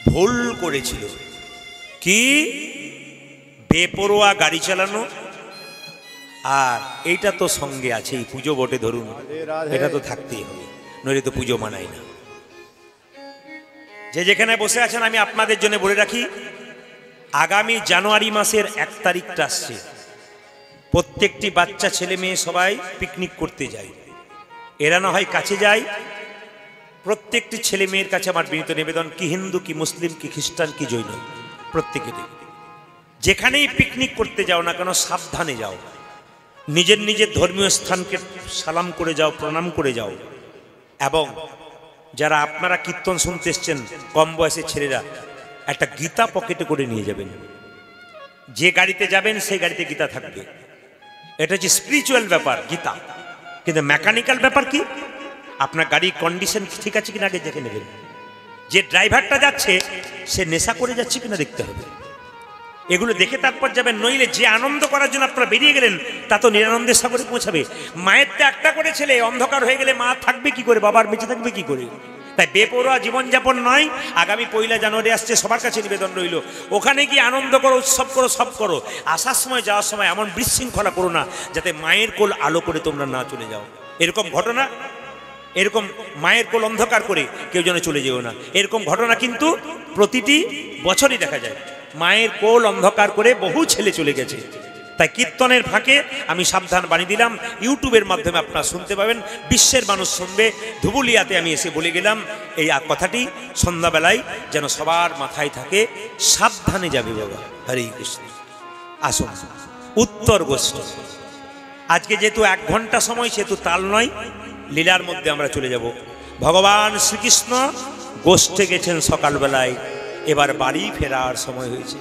ভুল করেছিল। কি? বেপরোয়া গাড়ি চালানো। আর এইটা তো সঙ্গে আছে, এই পুজো বটে ধরুন, এটা তো থাকতেই হবে, নইলে তো পুজো মানায় না। যে যেখানে বসে আছেন, আমি আপনাদের জন্য বলে রাখি, আগামী জানুয়ারি মাসের 1 তারিখটা আসছে, প্রত্যেকটি বাচ্চা ছেলে মেয়ে সবাই পিকনিক করতে যায়। এরা না হয় কাছে যায়, প্রত্যেকটি ছেলে মেয়ের কাছে আমার বিনীত নিবেদন, কি হিন্দু কি মুসলিম কি খ্রিস্টান কি জৈন, প্রত্যেকেরই যেখানেই পিকনিক করতে যাও না কেন সাবধানে যাও, নিজের নিজের ধর্মীয় স্থানকে সালাম করে যাও, প্রণাম করে যাও। এবং যারা আপনারা কীর্তন শুনতে এসছেন কম বয়সের ছেলেরা, একটা গীতা পকেটে করে নিয়ে যাবেন। যে গাড়িতে যাবেন সেই গাড়িতে গীতা থাকবে। এটা হচ্ছে স্পিরিচুয়াল ব্যাপার গীতা, কিন্তু মেকানিক্যাল ব্যাপার কি, আপনার গাড়ির কন্ডিশন ঠিক আছে কিনা আগে দেখে নেবেন। যে ড্রাইভারটা যাচ্ছে সে নেশা করে যাচ্ছে কিনা দেখতে হবে, এগুলো দেখে তারপর যাবেন। নইলে যে আনন্দ করার জন্য আপনারা বেরিয়ে গেলেন তা তো নিরানন্দের সাগরে পৌঁছাবে। মায়ের তো একটা করে ছেলে, অন্ধকার হয়ে গেলে মা থাকবে কি করে, বাবার বেঁচে থাকবে কি করে? তাই বেপরোয়া জীবনযাপন নয়। আগামী 1 জানুয়ারি আসছে, সবার কাছে নিবেদন রইল, ওখানে গিয়ে আনন্দ করো, উৎসব করো, সব করো। আসার সময় যাওয়ার সময় এমন বিশৃঙ্খলা করো না যাতে মায়ের কোল আলো করে তোমরা না চলে যাও। এরকম ঘটনা, এরকম মায়ের কোল অন্ধকার করে কেউ যেন চলে যেও না, এরকম ঘটনা কিন্তু প্রতিটি বছরই দেখা যায়। মায়ের কোল অন্ধকার করে বহু ছেলে চলে গেছে। তাই কীর্তনের ফাঁকে আমি সাবধান বাণী দিলাম, ইউটিউবের মাধ্যমে আপনারা শুনতে পাবেন, বিশ্বের মানুষ শুনবে। ধুবুলিয়াতে আমি এসে বলে গেলাম এই কথাটি, সন্ধ্যাবেলায় যেন সবার মাথায় থাকে, সাবধানে যাবে বাবা। হরে কৃষ্ণ। আসুন উত্তর গোষ্ঠী, আজকে যেহেতু 1 ঘন্টা সময়, সেহেতু তাল নয়, লীলার মধ্যে আমরা চলে যাব। ভগবান শ্রীকৃষ্ণ গোষ্ঠে গেছেন সকালবেলায়, এবার বাড়ি ফেরার সময় হয়েছে।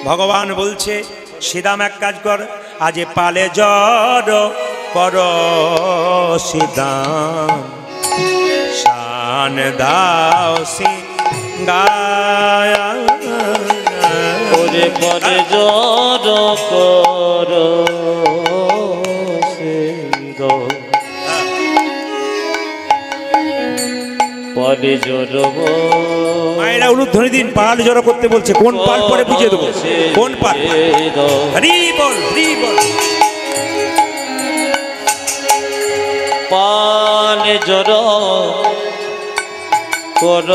ভগবান বলছে, শ্রীরাম এক কাজ কর, আজ পালে জড় কর শ্রীরাম, শান দাও সিংগায়া, ওরে পালে জড় কর পালে জড়ব। মায়েরা উলুধ্বনি দিন, পাল জড়ো করতে বলছে। কোন পাল পরে বুঝিয়ে দেবো, কোন পাল। হরি বল, হরি বল। পালে জড় কর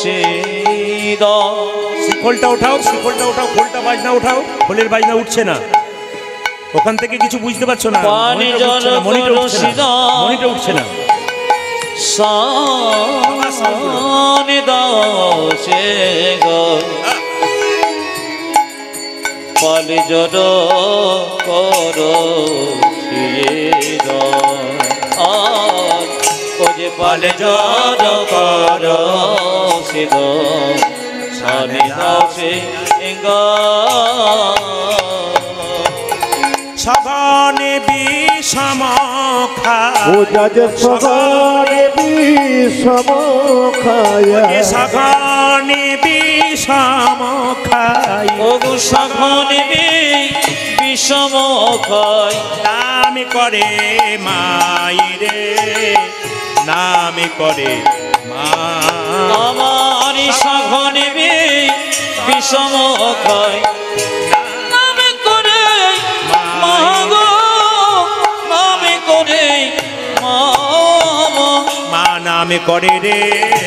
সিদ। শিখলটা উঠাও, শিখলটা উঠাও, খোলটা বাজনা উঠাও। খোলের বাজনা উঠছে না, ওখান থেকে কিছু বুঝতে পারছো না। মনিটা উঠছে না। সানি দাসে গো পালি জড় কর শির, ও যে পালে জড় কর শির, সানি দাসে গো সঘনে বিষম খায়, ও যাজ সঘনে বিষম খায়, সঘনে বিষম খায়, ও সঘনে বিষম খায়। নাম করে মাইরে, নাম করে মা, আমার সঘনে বিষম খায়, নাম করে মা গো, নাম করে মা, মা নামে করে রে,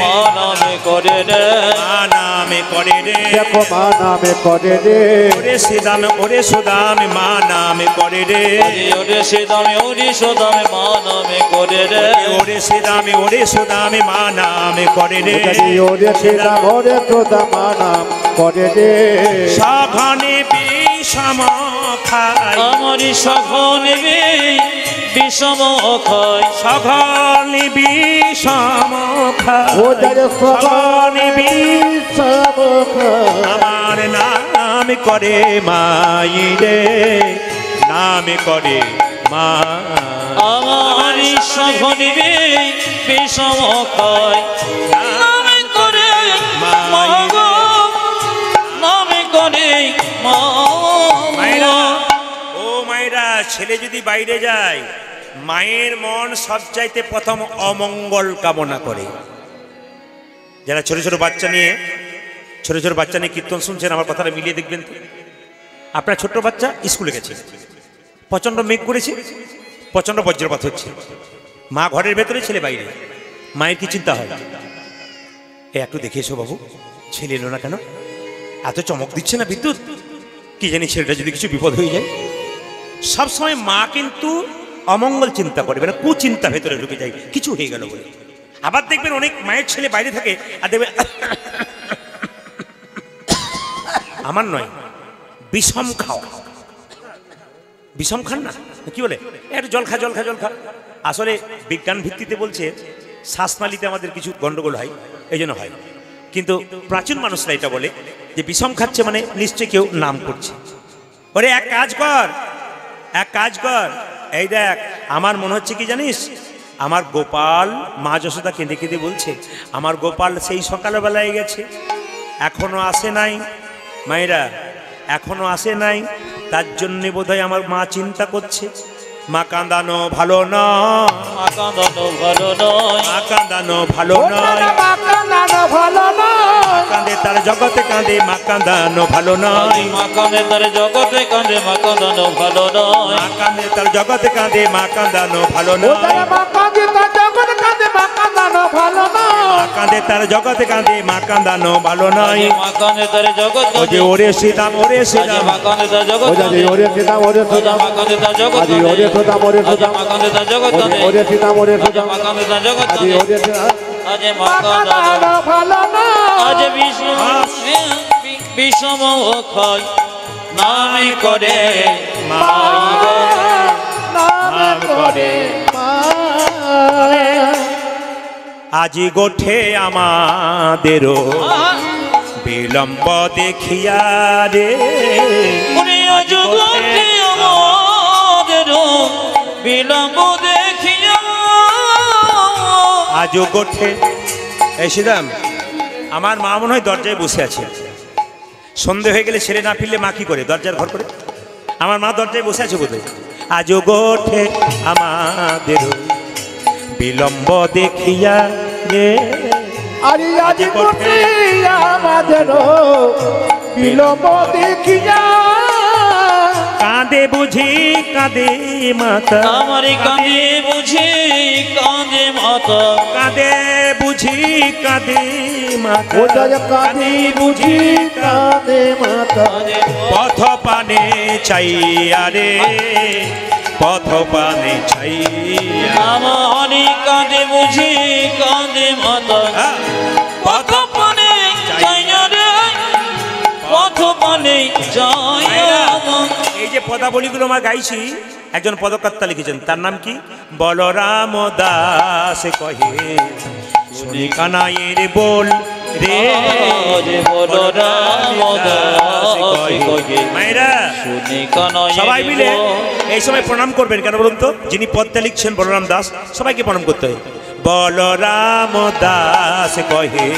মা নামে করে রে, মা নামে করে রে। দেখো মা নামে করে রে, ওরে শ্রীদাম, ওরে সুদাম, মা নামে করে রে, ওরে শ্রীদামে, ওরে সুদামে মা নামে করে রে, ওরে শ্রীদামে, ওরে সুদামে মা নামে করে রে, ওরে শ্রীরাম ওরে তোদা মা নাম করে রে, সঘনে বিষম খায়, আমার সঘনে বিষম খায়, সঘনে বিষম খায়, ও যাজ সঘনে বিষম খায়, আমার নাম করে মাইরে, নাম করে মা, আমার সঘনে বিষম খায়, নাম করে মা গো, নাম করে মা। মায়েরা, ও মায়েরা, ছেলে যদি বাইরে যায়, মায়ের মন সবচাইতে প্রথম অমঙ্গল কামনা করে। যারা ছোট ছোট বাচ্চা নিয়ে কীর্তন শুনছেন, আমার কথাটা মিলিয়ে দেখবেন তো। আপনার ছোট্ট বাচ্চা স্কুলে গেছে, প্রচণ্ড মেঘ করেছে, প্রচণ্ড বজ্রপাত হচ্ছে, মা ঘরের ভেতরে, ছেলে বাইরে। মায়ের কি চিন্তা হয়, একটু দেখে এসো বাবু, ছেলে এলো না কেন? এত চমক দিচ্ছে না বিদ্যুৎ, কি জানি ছেলেটা যদি কিছু বিপদ হয়ে যায়। সবসময় মা কিন্তু অমঙ্গল চিন্তা করে, মানে কুচিন্তা ভেতরে ঢুকে যায় কিছু হয়ে গেল বলে। আবার দেখবেন অনেক মায়ের ছেলে বাইরে থাকে আর দেখবেন আমার নয়, বিষম খাও, বিষম খান না, কি বলে একটু জল খা জল খা জল খা। আসলে বিজ্ঞান ভিত্তিতে বলছে শ্বাসনালীতে আমাদের কিছু গন্ডগোল হয়, এই জন্য হয়। কিন্তু প্রাচীন মানুষরা এটা বলে যে বিষম খাচ্ছে মানে নিশ্চয়ই কেউ নাম করছে। ওরে এক কাজ কর, এক কাজ কর, এই দেখ আমার মনে হচ্ছে কি জানিস, আমার গোপাল, মা যশোদা কেঁদে কেঁদে বলছে আমার গোপাল সেই সকালবেলায় গেছে, এখনো আসে নাই। মায়েরা এখনো আসে নাই, তার জন্যে বোধহয় আমার মা চিন্তা করছে। মা কাঁদানো ভালো নয়, মা কাঁদানো ভালো নয়, মা কাঁদানো ভালো নয়, মা কাঁদানো ভালো নয়, কাঁদে তার জগতে কাঁদে, মা কাঁদানো ভালো নয়, মা কাঁদে তার জগতে কাঁদে, মা কাঁদানো ভালো নয়, মা কাঁদে তার জগতে কাঁদে, মা কাঁদানো ভালো নয়, মা কাঁদে তার জগতে কাঁদে, মা কাঁদানো ভালো নয়, মা কাঁদে তার জগতে কাঁদে, মা কাঁদানো ভালো নয়। মা কাঁদে তার জগৎ ও যে ওরে শ্রীরাম, ওরে আজ শ্রীরাম, মা কাঁদে তার জগৎ ওরে ওরে সীতাম ওরে সীতাম, মা কাঁদে তার জগৎ আজ ওরে সীতাম ওরে আজ সীতাম, মা কাঁদে তার জগৎ ওরে সীতাম ওরে সীতাম, মা কাঁদে তার জগৎ আজ ওরে সীতাম, আজ মা মা কাঁদানো কাঁদানো ভালো নয়, আজ বিষম ক্ষয় নামে করে মাই গো, নাম করে মা। আজি গোঠে আমাদেরও বিলম্ব দেখিয়া রে, ওরে আজ গোঠে আমাদেরও বিলম্ব দেখিয়া, আজও গোঠে। এই শ্রীরাম, আমার মা মনে হয় দরজায় বসে আছে, সন্ধে হয়ে গেলে ছেলে না ফিরলে মা কি করে, দরজার ঘর করে। আমার মা দরজায় বসে আছে বোধহয়। আজও গোঠে আমাদের বিলম্ব দেখিয়া রে, আরে আজ কোটে আমাদের বিলম্ব দেখিয়া, কাঁদে বুঝি কাঁদে মাতা, আমার কাঁদে বুঝি কাঁদে মাতা, কাঁদে বুঝি কাঁদে মাতা, ওদের কাঁদে বুঝি কাঁদে মাতা, পথ পানে চাইয়া রে, পথ পানে চাইয়া, আমার কাঁদে বুঝি কাঁদে মাতা, পথ পানে যাইয়া রে, পথ পানে যাইয়া। এই যে পদাবলীগুলো আমার গাইছি, একজন পদকর্তা লিখেছেন, তার নাম কি, বলরাম দাস কহে শুনি কানাইয়ের বল রে, বলরাম দাস কহে মায়েরা শুনি কানাইয়ের সবাই মিলে বল। এই সময় প্রণাম করবেন, কেন বলুন তো, যিনি পদটা লিখছেন বলরাম দাস, সবাইকে প্রণাম করতে হয়। বলরাম দাস কহে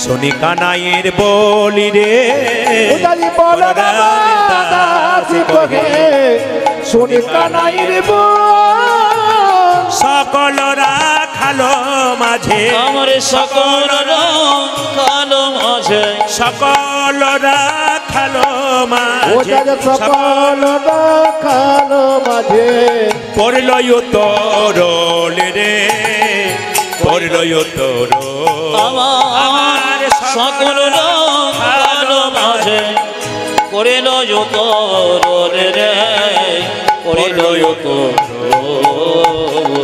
শুনি কানাইয়ের বলি রে, ওদারি বলরাম দাস কহে শুনি কানাইয়ের বল, সকল রাখালো মাঝে, আমার সকল কালো মাঝে, সকল রাখালো মাঝে, ওদের সকল রাখালো মাঝে, পড়ল তোরল রে, পড়ল তোর, আমার সকল কালো মাঝে, করিল যত রে, করিল যত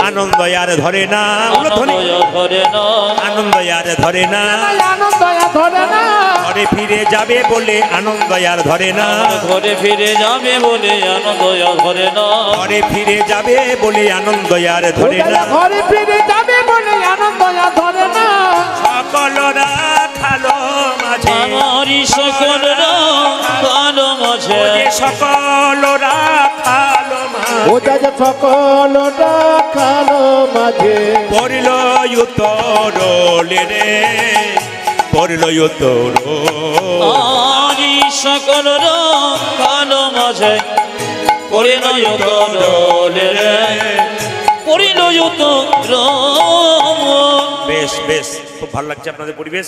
আনন্দ আর ধরে না, ধরে না, আনন্দ আর ধরে না, আনন্দ ধরে না, ঘরে ফিরে যাবে বলে আনন্দ আর ধরে না, ঘরে ফিরে যাবে বলে আনন্দ ধরে না, ঘরে ফিরে যাবে বলে আনন্দ আর ধরে না, ঘরে ফিরে যাবে বলে আনন্দ ধরে না, সকল রাখালো মাঝে, আমারই সকল কালো মাঝে, সকল রাখালো মাঝে, ওদের সকল রাখালো মাঝে, পড়ল তোরল রে, পড়ল তোর, আমারই সকল কালো মাঝে, করিল যত রে, করিল যত। বেশ বেশ, খুব ভালো লাগছে আপনাদের পরিবেশ।